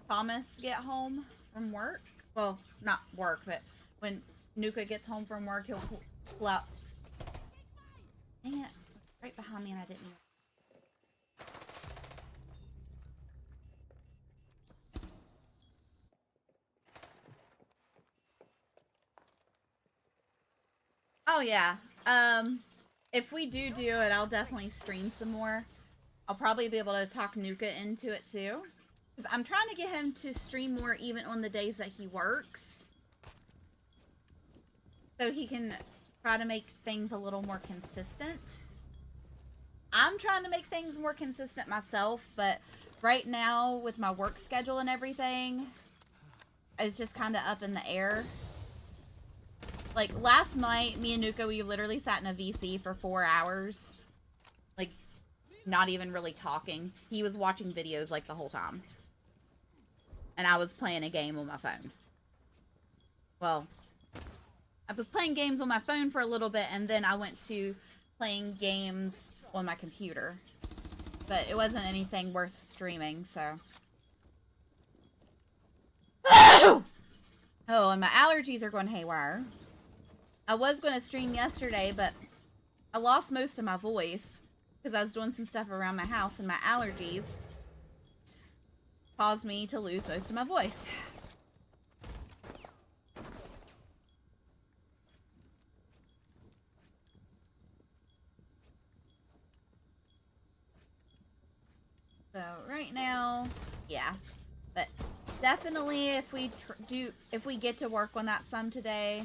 Thomas get home from work. Well, not work, but when Nuka gets home from work, he'll pull out. Dang it. Right behind me and I didn't know. Oh yeah. If we do it, I'll definitely stream some more. I'll probably be able to talk Nuka into it too. Because I'm trying to get him to stream more even on the days that he works. So he can try to make things a little more consistent. I'm trying to make things more consistent myself, but right now with my work schedule and everything, it's just kind of up in the air. Like last night, me and Nuka, we literally sat in a VC for 4 hours. Like, not even really talking. He was watching videos like the whole time. And I was playing a game on my phone. Well, I was playing games on my phone for a little bit, and then I went to playing games on my computer. But it wasn't anything worth streaming, so. Oh, and my allergies are going haywire. I was going to stream yesterday, but I lost most of my voice because I was doing some stuff around my house, and my allergies caused me to lose most of my voice. So right now, yeah, but definitely if we get to work on that some today,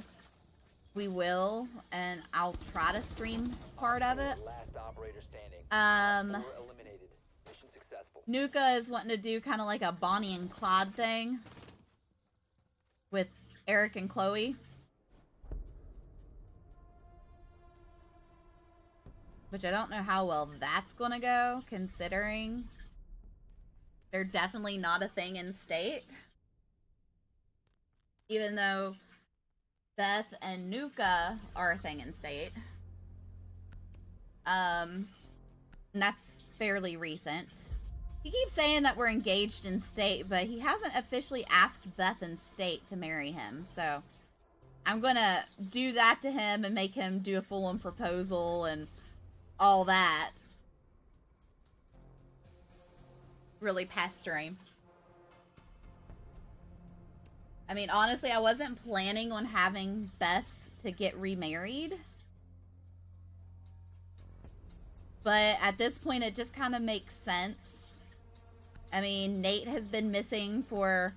we will, and I'll try to stream part of it.
Last operator standing. 4 eliminated. Mission successful.
Nuka is wanting to do kind of like a Bonnie and Clyde thing with Eric and Chloe. Which I don't know how well that's gonna go, considering they're definitely not a thing in state. Even though Beth and Nuka are a thing in state. And that's fairly recent. He keeps saying that we're engaged in state, but he hasn't officially asked Beth in state to marry him. So I'm gonna do that to him and make him do a full-on proposal and all that. Really pester him. I mean, honestly, I wasn't planning on having Beth to get remarried. But at this point, it just kind of makes sense. I mean, Nate has been missing for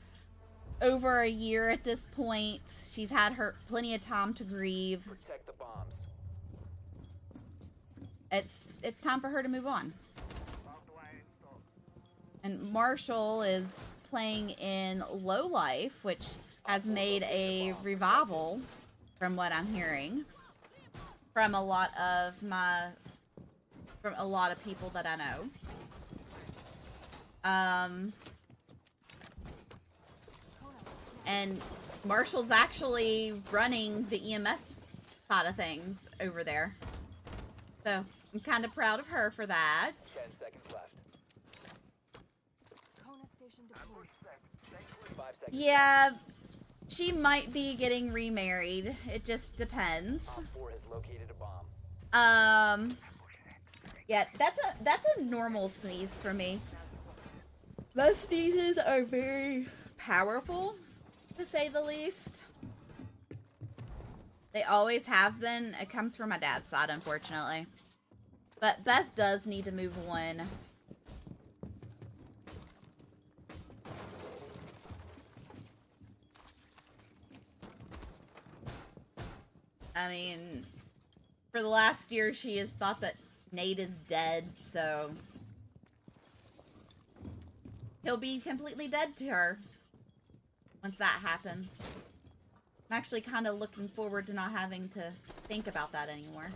over a year at this point. She's had her plenty of time to grieve.
Protect the bombs.
It's time for her to move on. And Marshall is playing in Low Life, which has made a revival, from what I'm hearing, from a lot of people that I know. And Marshall's actually running the EMS side of things over there. So I'm kind of proud of her for that.
10 seconds left.
Kona station deployed.
5 seconds.
Yeah, she might be getting remarried. It just depends.
Op 4 has located a bomb.
Yeah, that's a normal sneeze for me. Most sneezes are very powerful, to say the least. They always have been. It comes from my dad's side, unfortunately. But Beth does need to move on. I mean, for the last year, she has thought that Nate is dead, so he'll be completely dead to her once that happens. I'm actually kind of looking forward to not having to think about that anymore.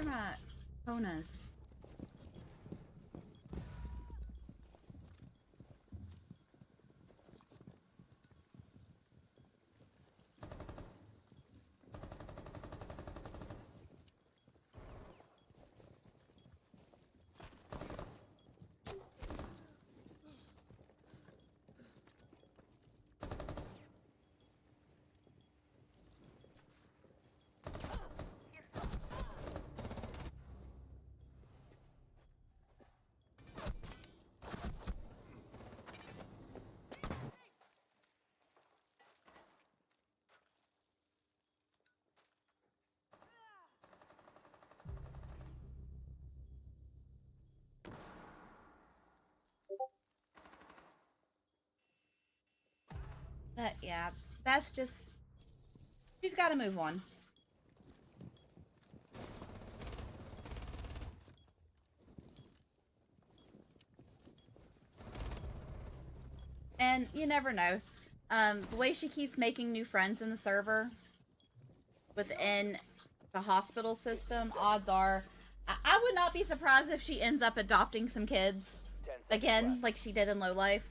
my Konas? But yeah, that's just, she's got to move on. And you never know. The way she keeps making new friends in the server within the hospital system, odds are, I would not be surprised if she ends up adopting some kids
10 seconds
again,
left.
like she did in Low Life.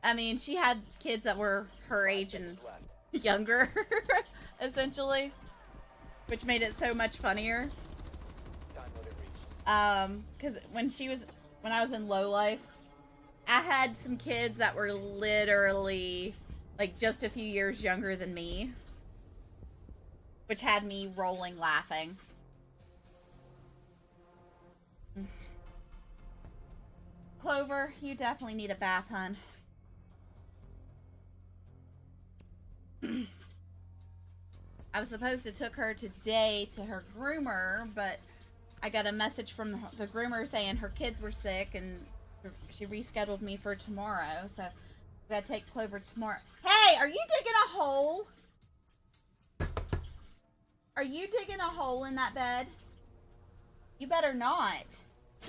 I mean, she had kids that were her age and
Left.
younger, essentially, which made it so much funnier.
Time limit reached.
Because when I was in Low Life, I had some kids that were literally like just a few years younger than me, which had me rolling laughing. Clover, you definitely need a bath, hun. I was supposed to took her today to her groomer, but I got a message from the groomer saying her kids were sick and she rescheduled me for tomorrow. So we gotta take Clover tomorrow. Hey, are you digging a hole? Are you digging a hole in that bed? You better not.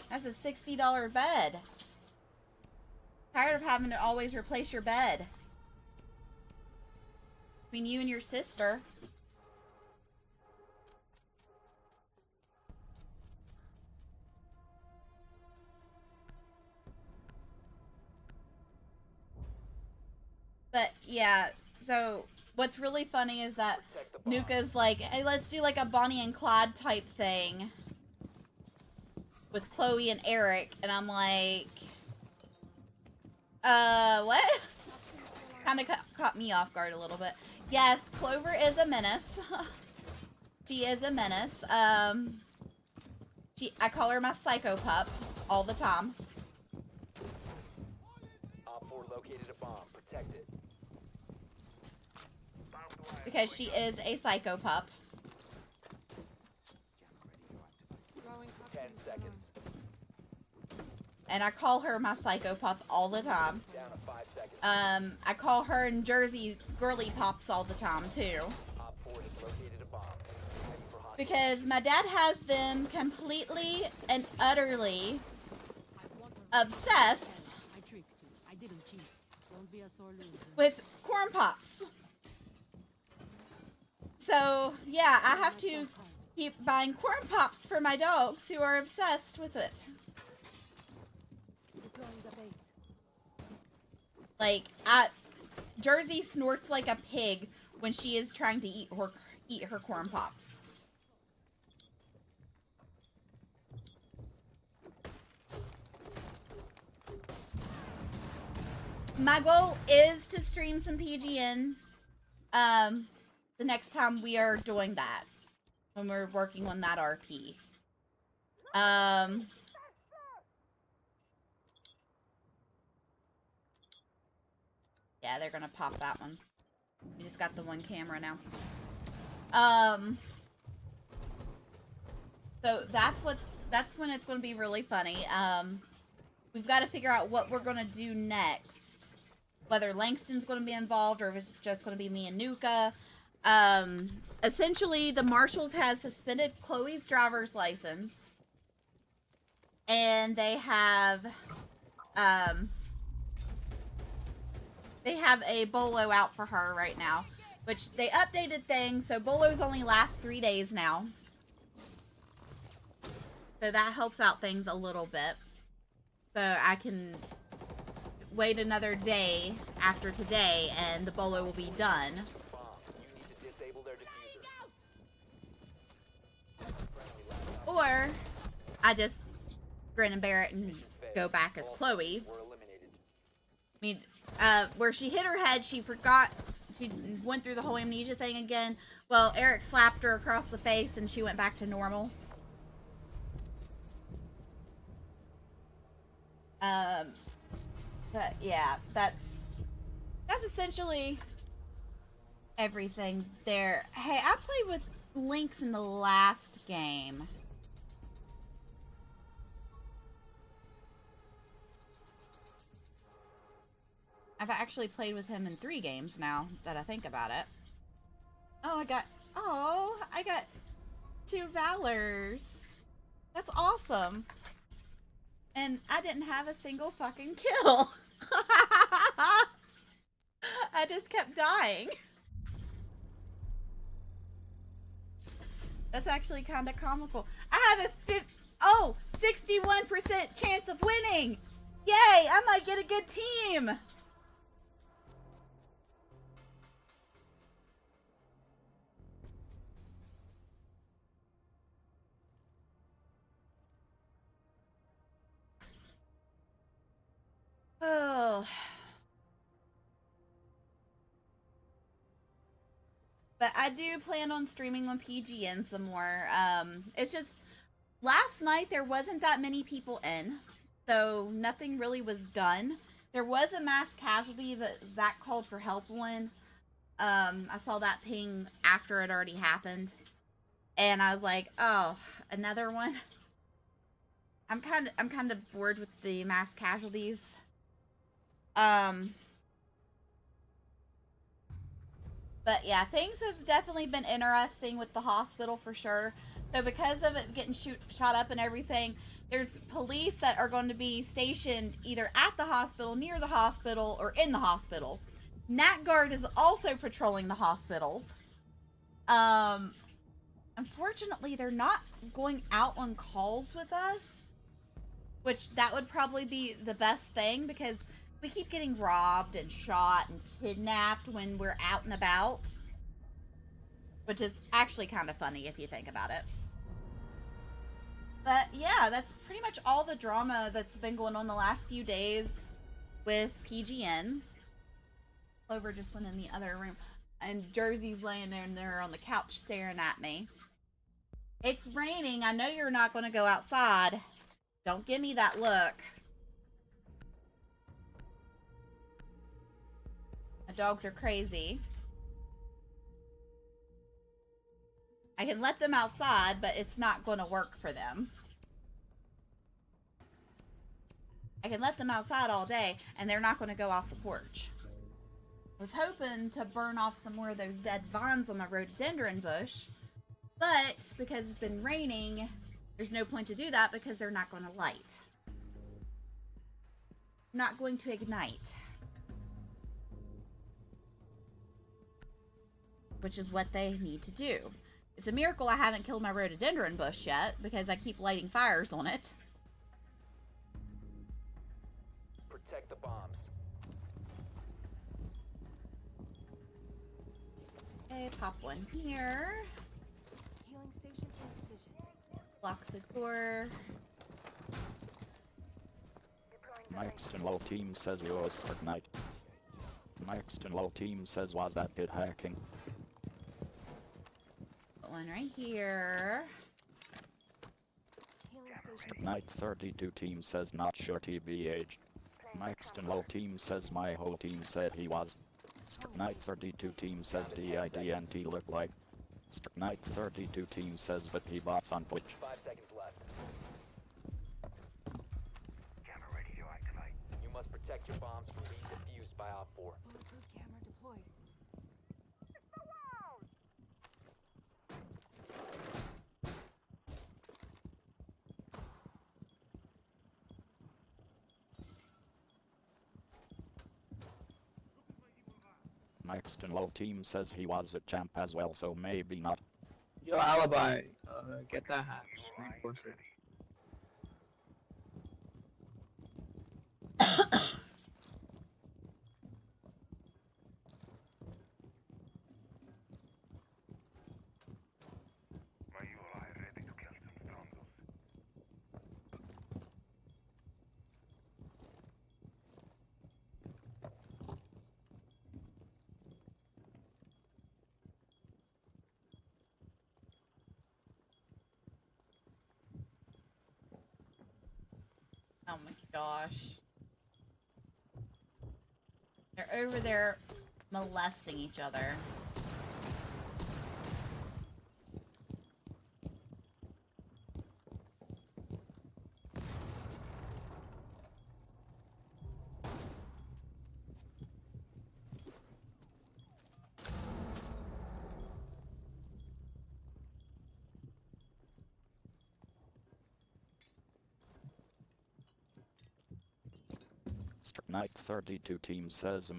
That's a $60 bed. Tired of having to always replace your bed. Between you and your sister. But yeah, so what's really funny is that
Protect the bomb.
Nuka's like, hey, let's do like a Bonnie and Clyde type thing with Chloe and Eric, and I'm like, what? Kind of caught me off guard a little bit. Yes, Clover is a menace. She is a menace. I call her my psycho pup all the time
Op 4 located a bomb. Protect it.
because she is a psycho pup.
Throwing
10
toxins
seconds.
And I call her my psycho pup all the time.
Down to 5 seconds.
I call her in Jersey girly pops all the time too.
Op 4 has located a bomb. Ready for hostile.
Because my dad has them completely and utterly
I want her.
obsessed
I tricked you. I didn't cheat. Don't be a sore loser.
with corn pops. So, yeah, I have to keep buying corn pops for my dogs who are obsessed with it.
Deploying the bait.
Like, Jersey snorts like a pig when she is trying to eat her corn pops. My goal is to stream some PGN the next time we are doing that, when we're working on that RP. Yeah, they're gonna pop that one. We just got the one camera now. So that's when it's gonna be really funny. We've got to figure out what we're gonna do next. Whether Langston's gonna be involved or if it's just gonna be me and Nuka. Essentially, the Marshals has suspended Chloe's driver's license. And they have a bolo out for her right now, which they updated things, so bolos only last 3 days now. So that helps out things a little bit. So I can wait another day after today and the bolo will be done.
Bomb. You need to disable their diffuser. Friendly last op.
Or I just grin and bear it and go back as
All
Chloe.
were eliminated.
I mean, where she hit her head, she forgot, she went through the whole amnesia thing again. Well, Eric slapped her across the face and she went back to normal. But yeah, that's essentially everything there. Hey, I played with Lynx in the last game. I've actually played with him in 3 games now that I think about it. Oh, I got 2 Valors. That's awesome. And I didn't have a single fucking kill. I just kept dying. That's actually kind of comical. I have a 61% chance of winning. Yay, I might get a good team. Oh. But I do plan on streaming on PGN some more. It's just, last night there wasn't that many people in, so nothing really was done. There was a mass casualty that Zach called for help on. I saw that ping after it already happened. And I was like, oh, another one? I'm kind of bored with the mass casualties. But yeah, things have definitely been interesting with the hospital for sure. So because of it getting shot up and everything, there's police that are going to be stationed either at the hospital, near the hospital, or in the hospital. Nat Guard is also patrolling the hospitals. Unfortunately, they're not going out on calls with us, which that would probably be the best thing because we keep getting robbed and shot and kidnapped when we're out and about. Which is actually kind of funny if you think about it. But yeah, that's pretty much all the drama that's been going on the last few days with PGN. Clover just went in the other room. And Jersey's laying there on the couch staring at me. It's raining. I know you're not going to go outside. Don't give me that look. The dogs are crazy. I can let them outside, but it's not going to work for them. I can let them outside all day, and they're not going to go off the porch. I was hoping to burn off some more of those dead vines on my rhododendron bush, but because it's been raining, there's no point to do that because they're not going to light. Not going to ignite. Which is what they need to do. It's a miracle I haven't killed my rhododendron bush yet because I keep lighting fires on it.
Protect the bombs.
Okay, pop one here.
Healing station in position.
Lock the door.
Maxton Low Team says yours start night. Maxton Low Team says was that kid hacking?
Put one right here.
Healing station.
Night 32 team says not sure TBH. Maxton Low Team says my whole team said he was. Night 32 team says DIDNT look like. Night 32 team says but he bots on Twitch.
5 seconds left.
Camera ready to activate.
You must protect your bombs from being defused by Op 4.
Bulletproof camera deployed.
Maxton Low Team says he was a champ as well, so maybe not.
Yo, Alibi, get that hack. Reinforce it.
Oh my gosh. They're over there molesting each other.
Night 32 team says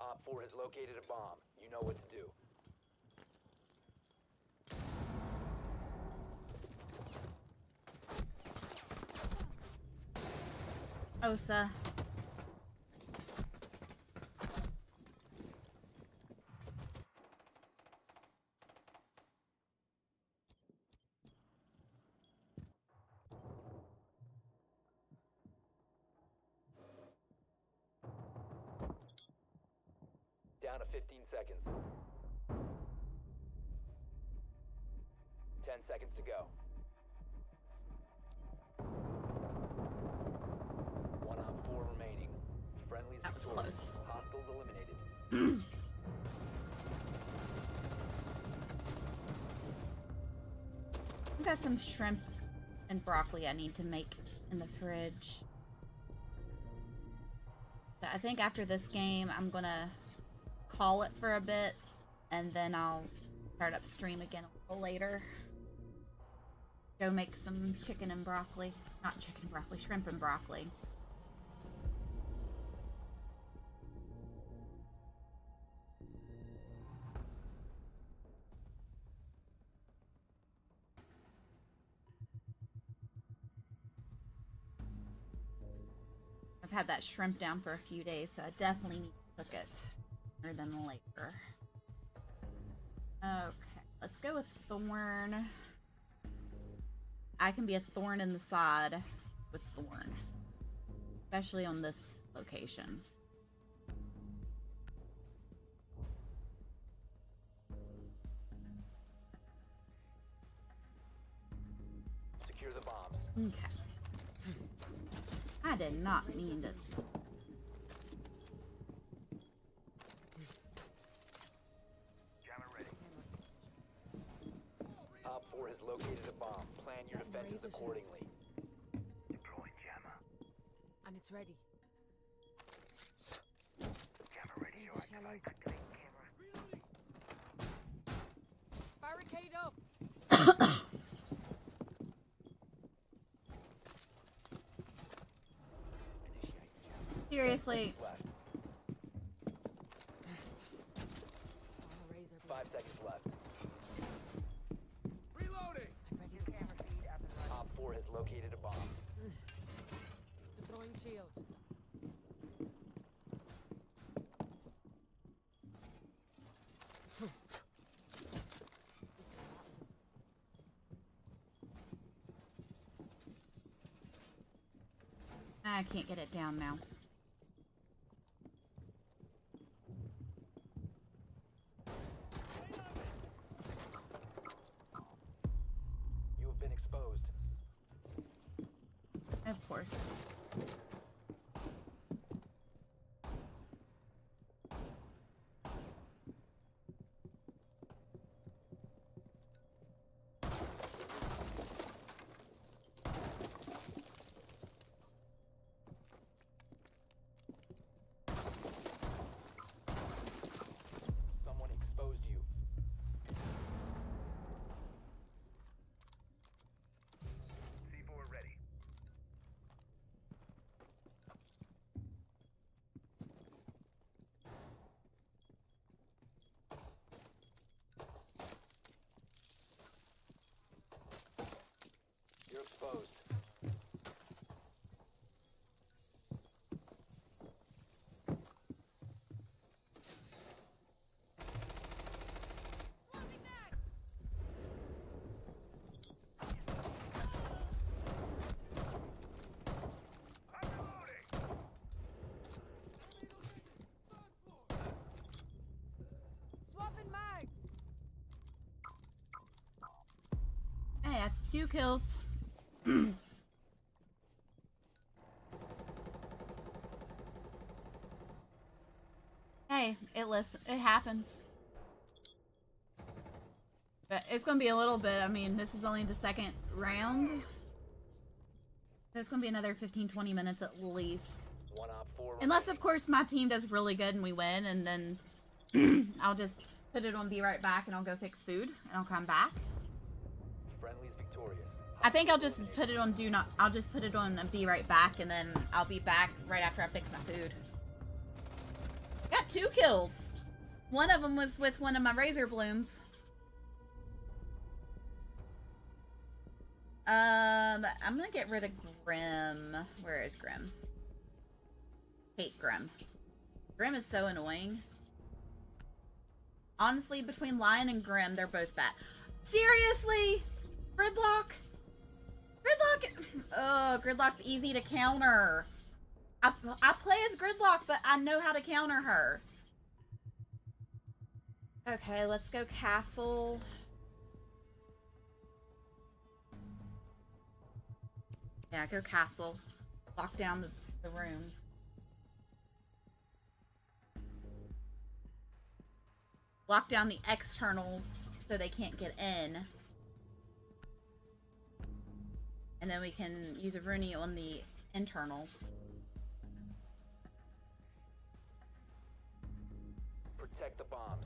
Op 4 has located a bomb. You know what to do.
Osa.
Down to 15 seconds. 10 seconds to go. One Op 4 remaining. Friendly's
That was
victorious.
close.
Hostiles eliminated.
I've got some shrimp and broccoli I need to make in the fridge. But I think after this game, I'm gonna call it for a bit, and then I'll start up stream again a little later. Go make some chicken and broccoli. Not chicken and broccoli, shrimp and broccoli. I've had that shrimp down for a few days, so I definitely need to cook it sooner than later. Okay, let's go with Thorn. I can be a thorn in the side with Thorn, especially on this location.
Secure the bombs.
Okay. I did not mean to.
Op 4 has located a bomb. Plan your
Setting
defenses
razor sharp.
accordingly.
And it's ready. Razor shell open. Barricade up.
Seriously,
Left.
On a razor blade.
5 seconds left.
Reloading.
I'm ready.
Op 4 has located a bomb.
Deploying shield.
I can't get it down now.
You have been exposed.
Of course.
Someone exposed you.
C4 ready.
that's 2 kills. Hey, it happens. But it's gonna be a little bit. I mean, this is only the second round. It's gonna be another 15-20 minutes at least.
1 op 4
Unless, of course, my team does really good and we win, and then I'll just put it on be right back and I'll go fix food and I'll come back.
Friendly's victorious.
I think I'll just put it on I'll just put it on and be right back, and then I'll be back right after I fix my food. Got 2 kills. One of them was with one of my razor blooms. I'm gonna get rid of Grim. Where is Grim? Hate Grim. Grim is so annoying. Honestly, between Lion and Grim, they're both bad. Seriously? Gridlock? Gridlock's easy to counter. I play as Gridlock, but I know how to counter her. Okay, let's go castle. Yeah, go castle. Lock down the rooms. Lock down the externals so they can't get in. And then we can use a Rooney on the internals.
Protect the bombs.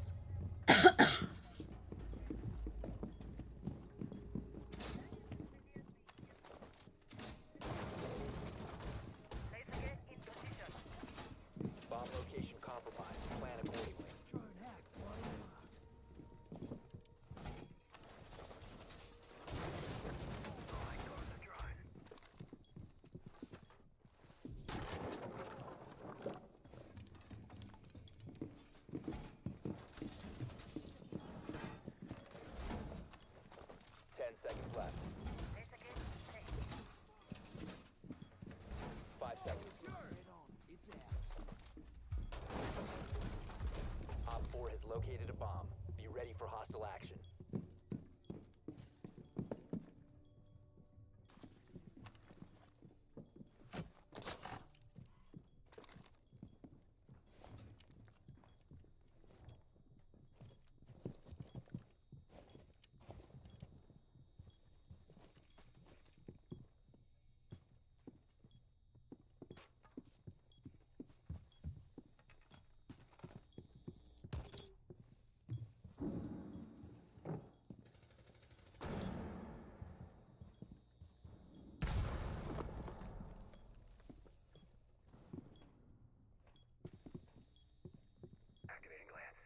Laser in position.
Bomb location compromised. Plan accordingly.
Try and hack while you
Ten seconds left.
Laser safe.
5 seconds.
Right on. It's out.
Op 4 has located a bomb. Be ready for hostile action. Activating glance.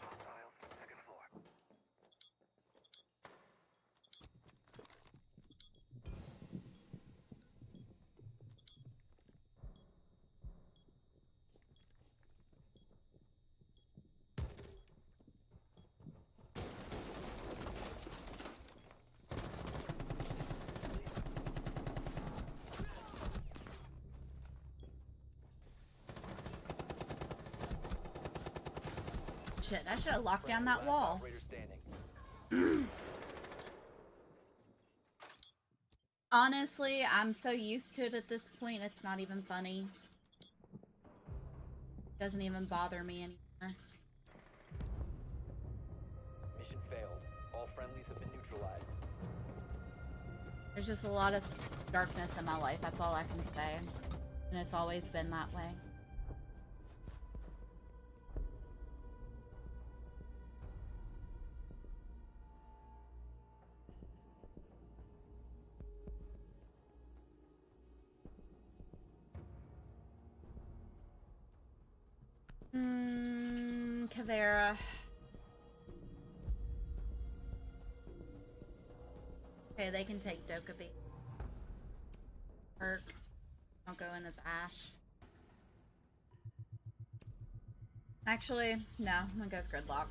Hostiles, second floor.
Shit, I should have locked down that
Last
wall.
operator standing.
Honestly, I'm so used to it at this point, it's not even funny. Doesn't even bother me anymore.
Mission failed. All friendlies have been neutralized.
There's just a lot of darkness in my life, that's all I can say. And it's always been that way. Tavera. Okay, they can take Dokkaebi. Perk. I'll go in as Ash. Actually, no, I'm gonna go as Gridlock.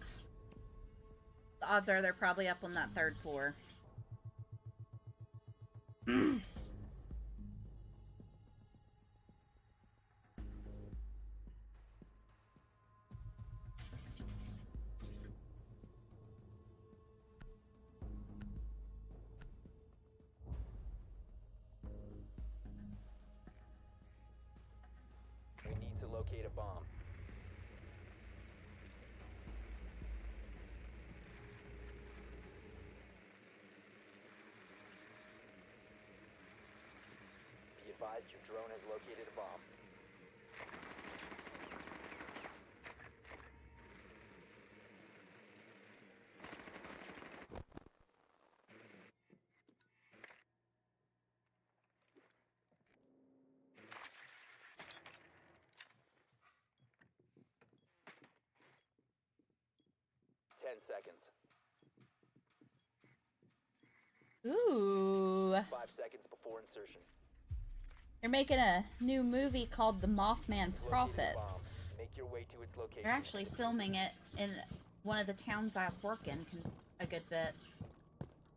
The odds are they're probably up on that 3rd floor.
We need to locate a bomb. Be advised your drone has located a bomb. Ten seconds.
Ooh.
5 seconds before insertion.
They're making a new movie called The Mothman
Located a bomb.
Prophets.
Make your way to its location.
They're actually filming it in one of the towns I work in a good bit.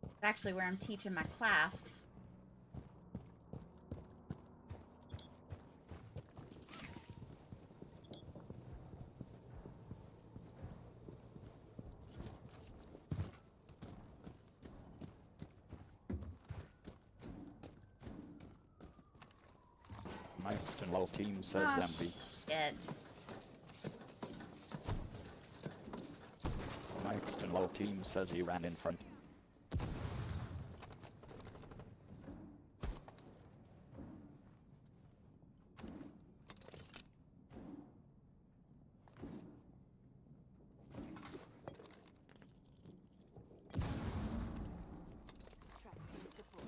It's actually where I'm teaching my class.
Next and low team says
Ah,
empty.
shit.
Next and low team says he ran in front.
Tracks need support.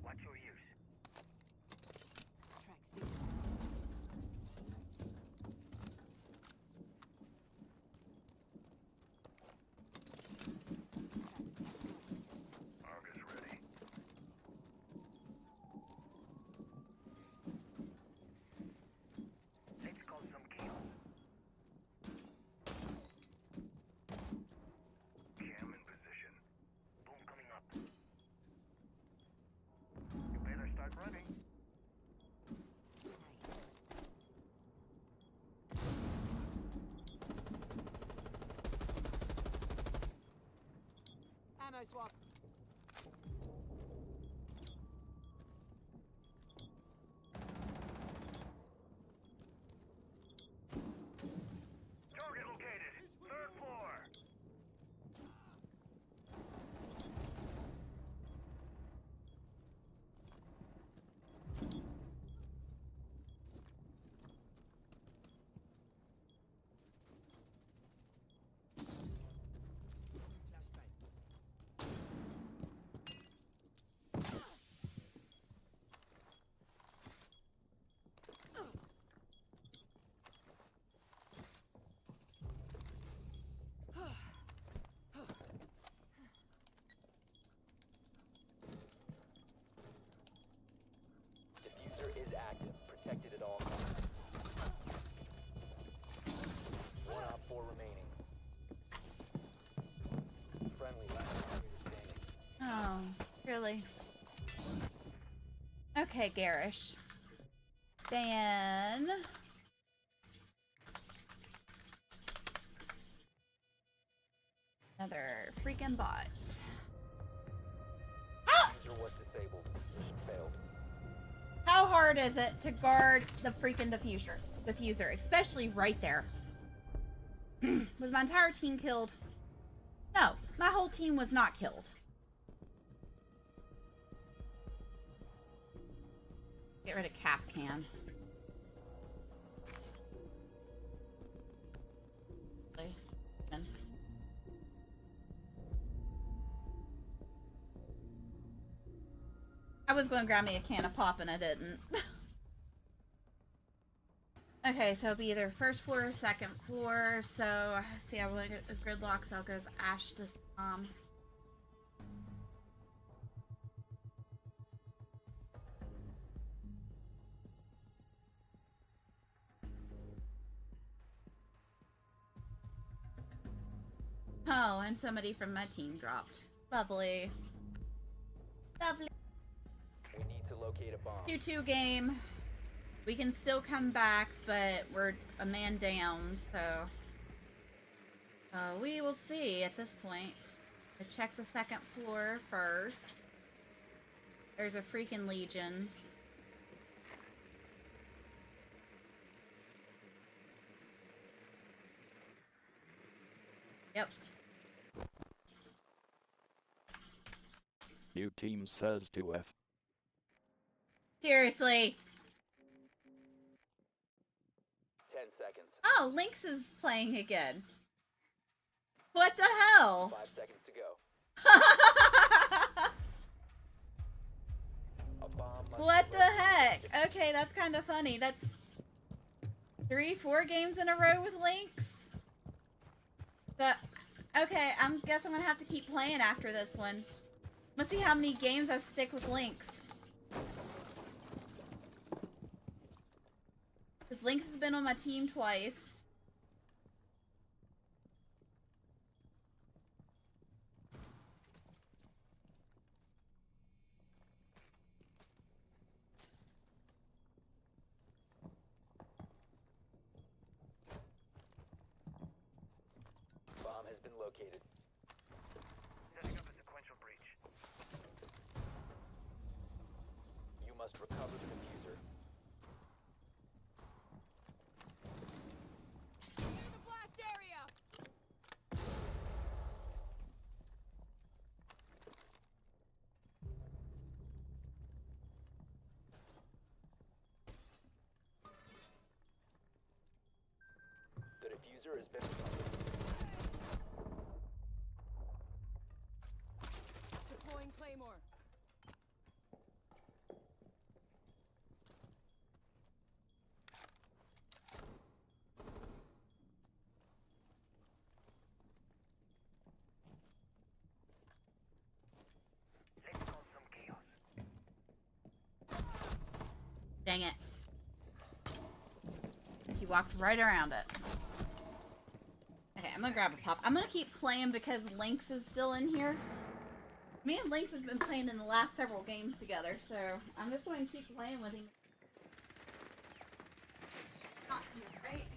What's your use?
Tracks need
Argus ready. Let's call some chaos. Cam in position. Boom coming up. You better start running.
ammo swap.
Target located. 3rd floor.
Flashbang.
Diffuser is active. Protected at all costs. 1 op 4 remaining. Friendly last operator standing.
Oh, really? Okay, Garish. Then... another freaking bot. Ah!
Diffuser was disabled. Mission failed.
How hard is it to guard the freaking diffuser, especially right there? Was my entire team killed? No, my whole team was not killed. Get rid of Capcan. I was going to grab me a can of pop and I didn't. Okay, so it'll be either first floor or second floor. So, see, I want to get gridlock, so I'll go as Ash this time. Oh, and somebody from my team dropped. Lovely. Lovely.
We need to locate a bomb.
2-2 game. We can still come back, but we're a man down, so... we will see at this point. I check the second floor first. There's a freaking Legion. Yep.
New team says 2F.
Seriously.
10 seconds.
Oh, Lynx is playing again. What the hell?
5 seconds to go. A bomb must
What
be
the
located.
heck? Okay, that's kind of funny. That's 3-4 games in a row with Lynx. Okay, guess I'm gonna have to keep playing after this one. Let's see how many games I stick with Lynx. Because Lynx has been on my team twice.
Bomb has been located.
Setting up a sequential breach.
You must recover the diffuser.
Clear the blast area!
The diffuser has been recovered.
Deploying Claymore.
Let's cause some chaos.
Dang it. He walked right around it. Okay, I'm gonna grab a pop. I'm gonna keep playing because Lynx is still in here. Me and Lynx has been playing in the last several games together, so I'm just going to keep playing with him. Not to, right?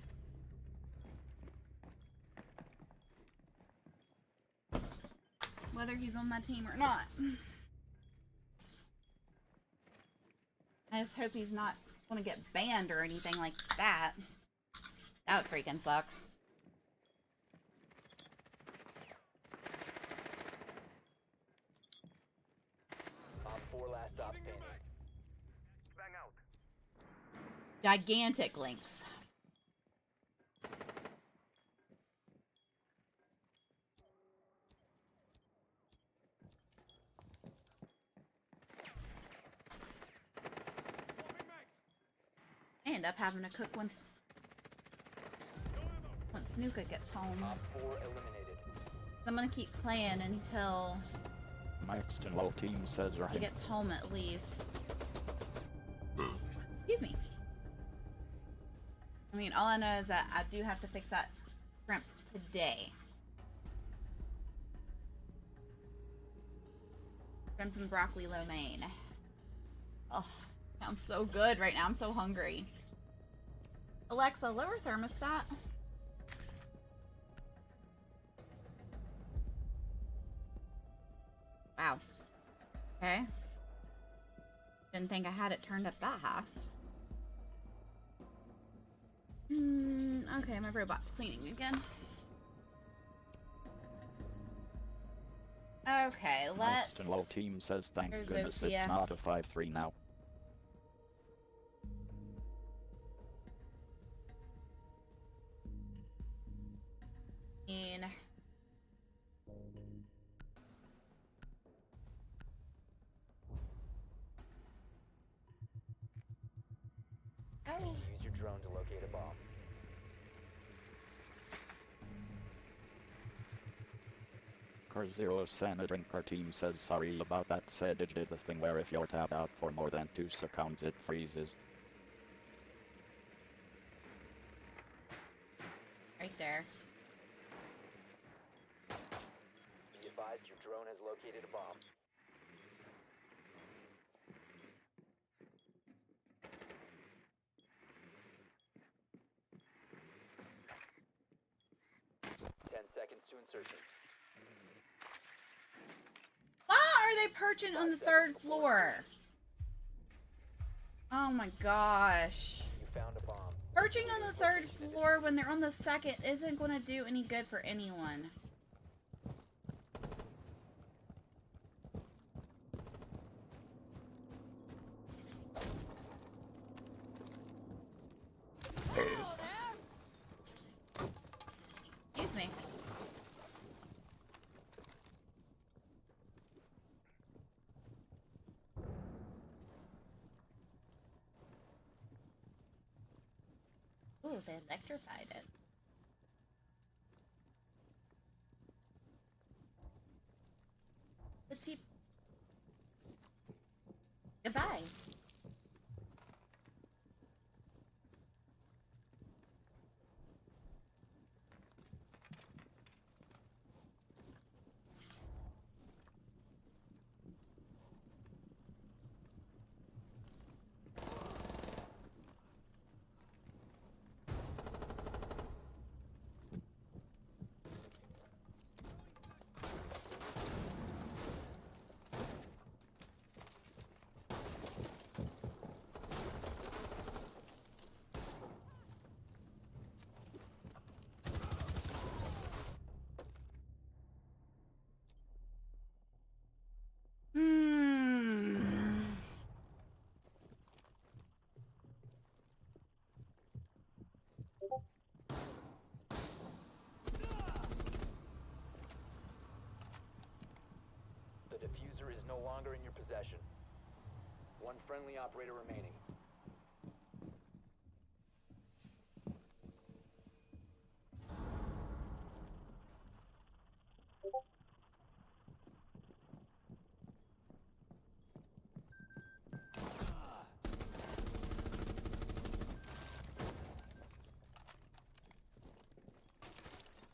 Whether he's on my team or not. I just hope he's not going to get banned or anything like that. That would freaking suck.
Op 4 last stop standing.
Bang out.
Gigantic Lynx. I end up having to cook once Nuka gets home.
Op 4 eliminated.
I'm gonna keep playing until
Next and low team says
he
right.
gets home at least. Excuse me. I mean, all I know is that I do have to fix that shrimp today. Shrimp and broccoli lo mein. Oh, sounds so good right now. I'm so hungry. Alexa, lower thermostat. Wow. Okay. Didn't think I had it turned up that high. Okay, my robot's cleaning again. Okay, let's...
Next and low team says thank
There's
goodness
Sophia.
it's not a 5-3 now.
In... go.
Use your drone to locate a bomb.
Car Zero Sanadrin car team says sorry about that. Said it did the thing where if you're tapped out for more than 2 seconds it freezes.
Right there.
Be advised your drone has located a bomb. Seconds to insertion.
Why are they perching on the 3rd floor? Oh my gosh.
You found a bomb.
Perching on the 3rd floor when they're on the 2nd isn't going to do any good for anyone.
Hello there.
Excuse me. Ooh, they electrified it. Petite. Goodbye.
The diffuser is no longer in your possession. One friendly operator remaining.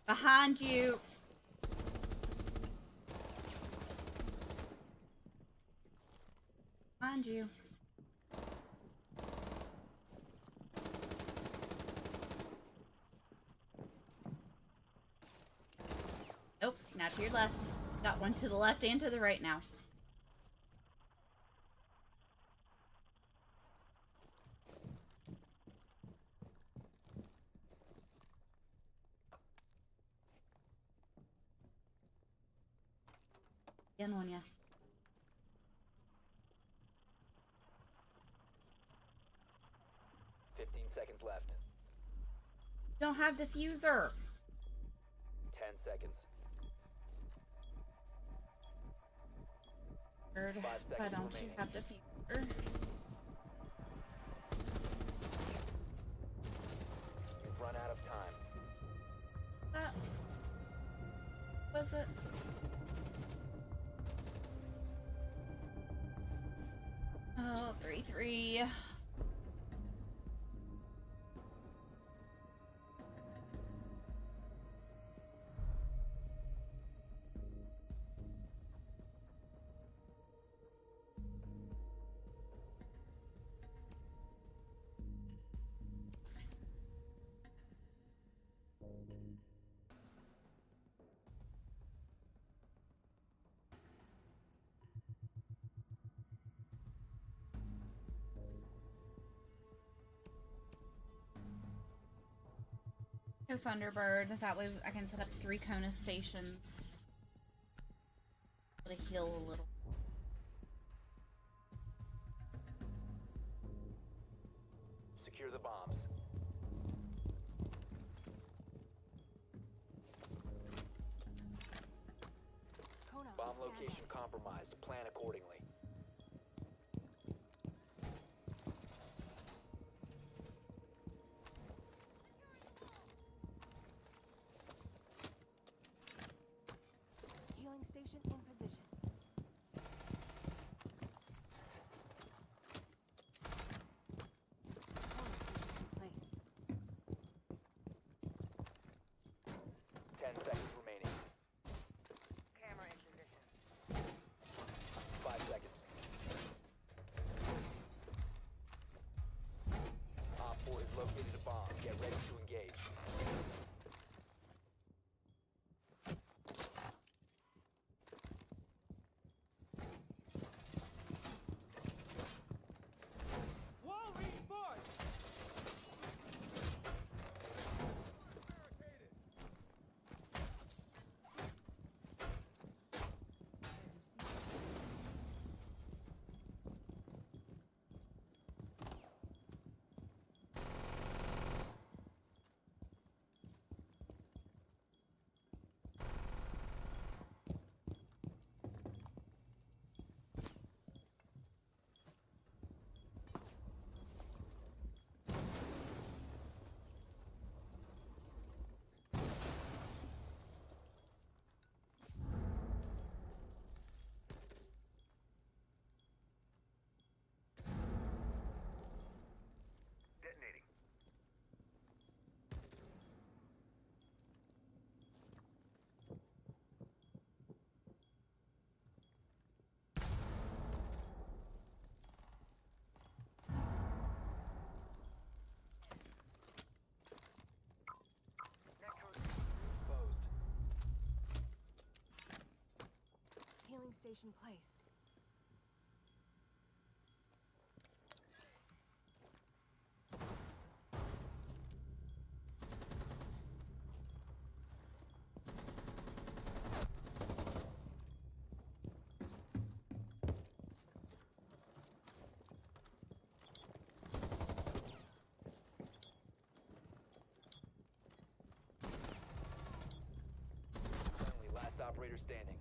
Behind you. Behind you. Nope, now to your left. Got one to the left and to the right now. Again on ya.
15 seconds left.
Don't have diffuser.
10 seconds.
Bird,
5
why
seconds
don't you
remaining.
have diffuser?
You've run out of time.
That was it. Oh, 3-3. Go Thunderbird. That way I can set up 3 Kona stations. To heal a little.
Secure the bombs.
Kona,
Bomb
stand
location compromised. Plan accordingly.
station placed.
Friendly, last operator standing.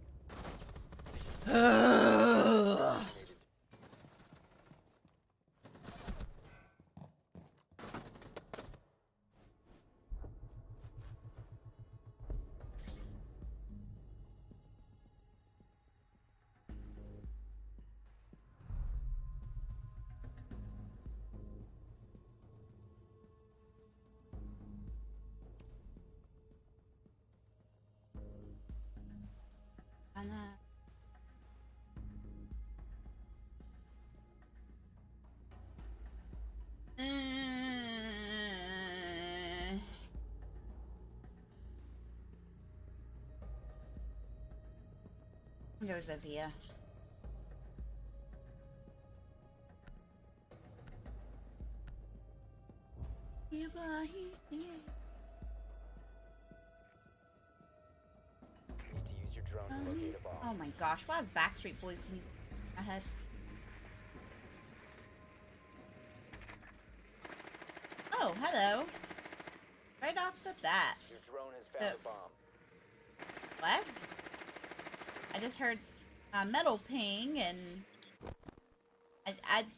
Ugh. Anna. There's a Via.
Need to use your drone to locate a bomb.
Oh my gosh, why is Backstreet Boys in my head? Oh, hello. Right off the bat.
Your drone has found
So-
a bomb.
What? I just heard a metal ping and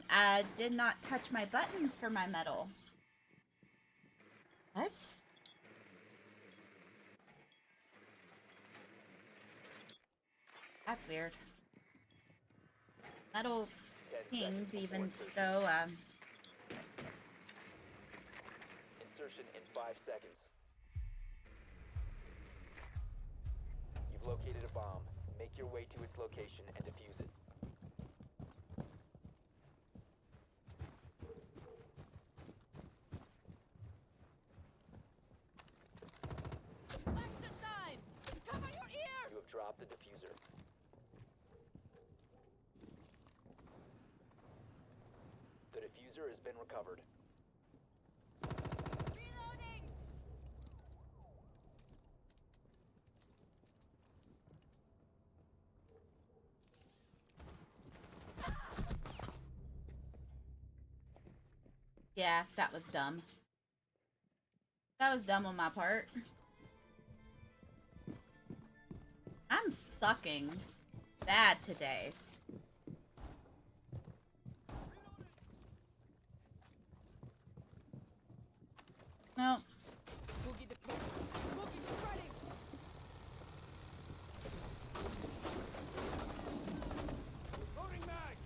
I did not touch my buttons for my metal. What? That's weird. Metal
10
pinged
seconds
even
before insertion.
though
Insertion in 5 seconds. You've located a bomb. Make your way to its location and defuse it.
Exit time! Cover your
You
ears!
have dropped the diffuser. The diffuser has been recovered.
Reloading!
yeah, that was dumb. That was dumb on my part. I'm sucking bad today. No.
Boogie deployed. Boogie spreading!
Loading mag!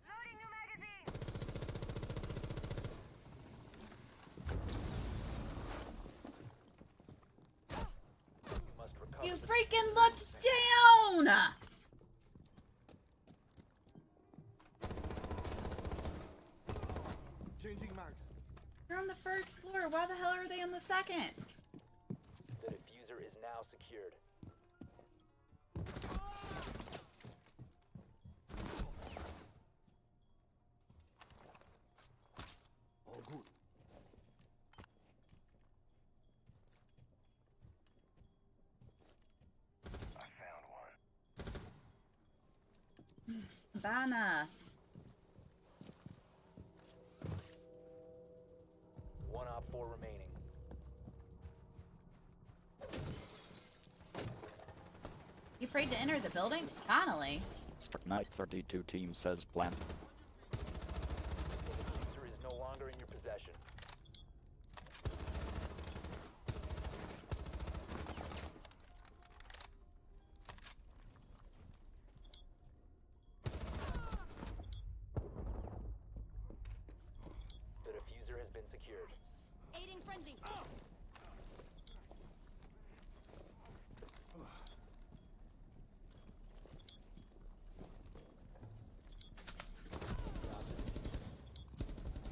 Loading new magazine.
You must recover
You
the
freaking looked down!
Changing mags.
They're on the first floor. Why the hell are they on the second?
The diffuser is now secured.
All good.
I found one.
Bana.
One op 4 remaining.
You afraid to enter the building? Finally.
Night 32 team says plant.
The diffuser is no longer in your possession. The diffuser has been secured.
Aiding friendly.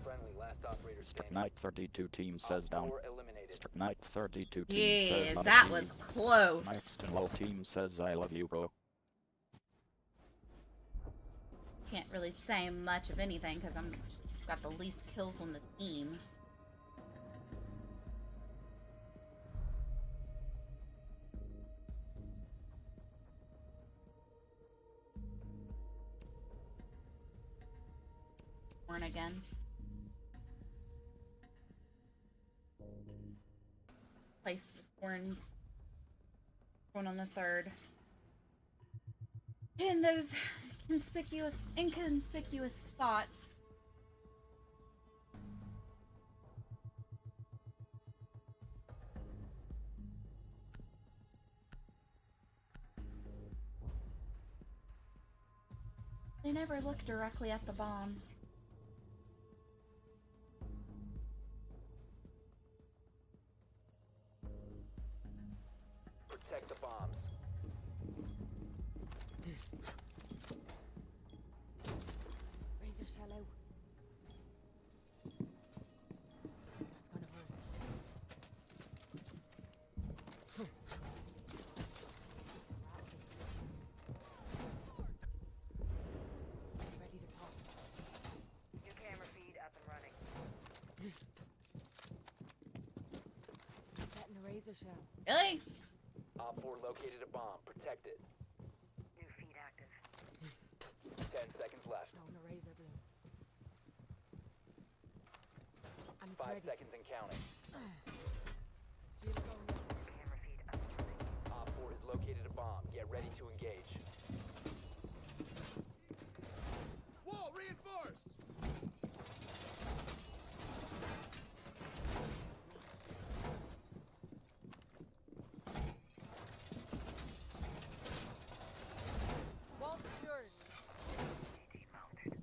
Friendly, last operator
Strict
standing.
Knight 32 team
Op
says down.
4 eliminated.
Strict Knight 32 team says
Yes,
none
that
team.
was close.
Maxton Low team says I love you, bro.
Can't really say much of anything because I'm got the least kills on the team. Born again. Place the thorns. One on the third. In those inconspicuous spots. They never look directly at the bomb.
Protect the bombs.
Razor shell out. That's gonna hurt. Ready to pop.
New camera feed up and running.
Setting a razor shell.
Really?
Op 4 located a bomb. Protect it.
New feed active.
10 seconds left.
Throwing a razor blue. And it's
5
ready.
seconds and counting.
Jill going in.
New camera feed up and running.
Op 4 has located a bomb. Get ready to engage.
Wall reinforced!
Wall secured.
GT mounted.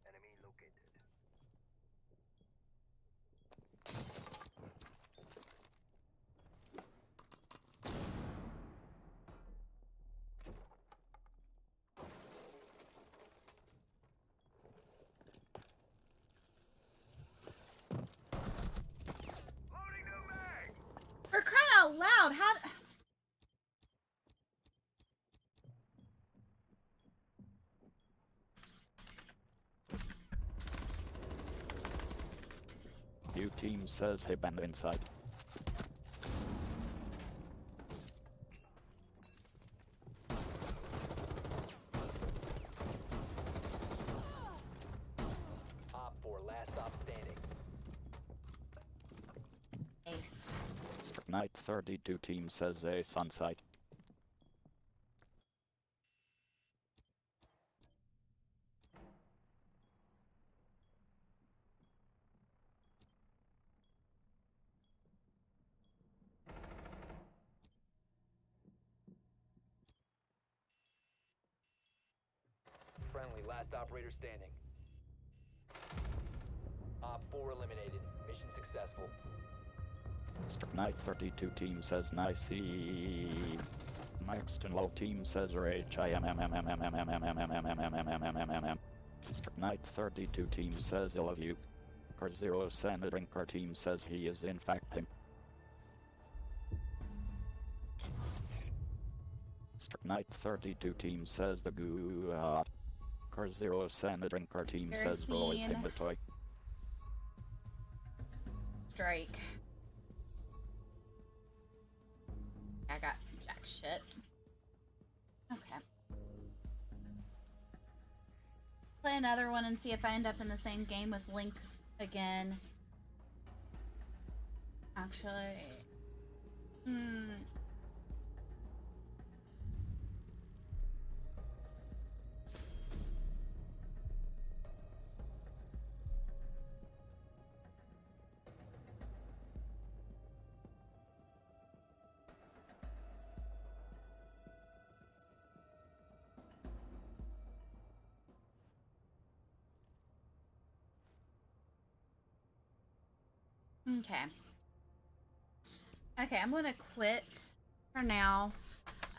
Enemy located. Loading new mag!
For crying out loud, how...
New team says hey band inside.
Op 4 last stop standing.
Ace.
Strict Knight 32 team says ace on site.
Friendly, last operator standing. Op 4 eliminated. Mission successful.
Strict Knight 32 team says nice. Maxton Low team says rage. Strict Knight 32 team says I love you. Car Zero Sand Drinker team says he is in fact him. Strict Knight 32 team says the goo. Car Zero Sand Drinker team says bro is him the toy.
strike. I got jack shit. Okay. Play another one and see if I end up in the same game with Lynx again. Actually, okay. Okay, I'm gonna quit for now.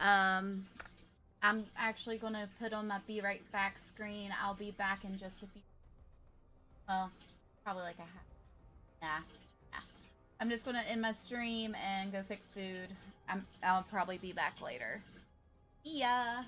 I'm actually gonna put on my be right back screen. I'll be back in just a few. Well, probably like a half. Nah. I'm just gonna end my stream and go fix food. I'll probably be back later. See ya.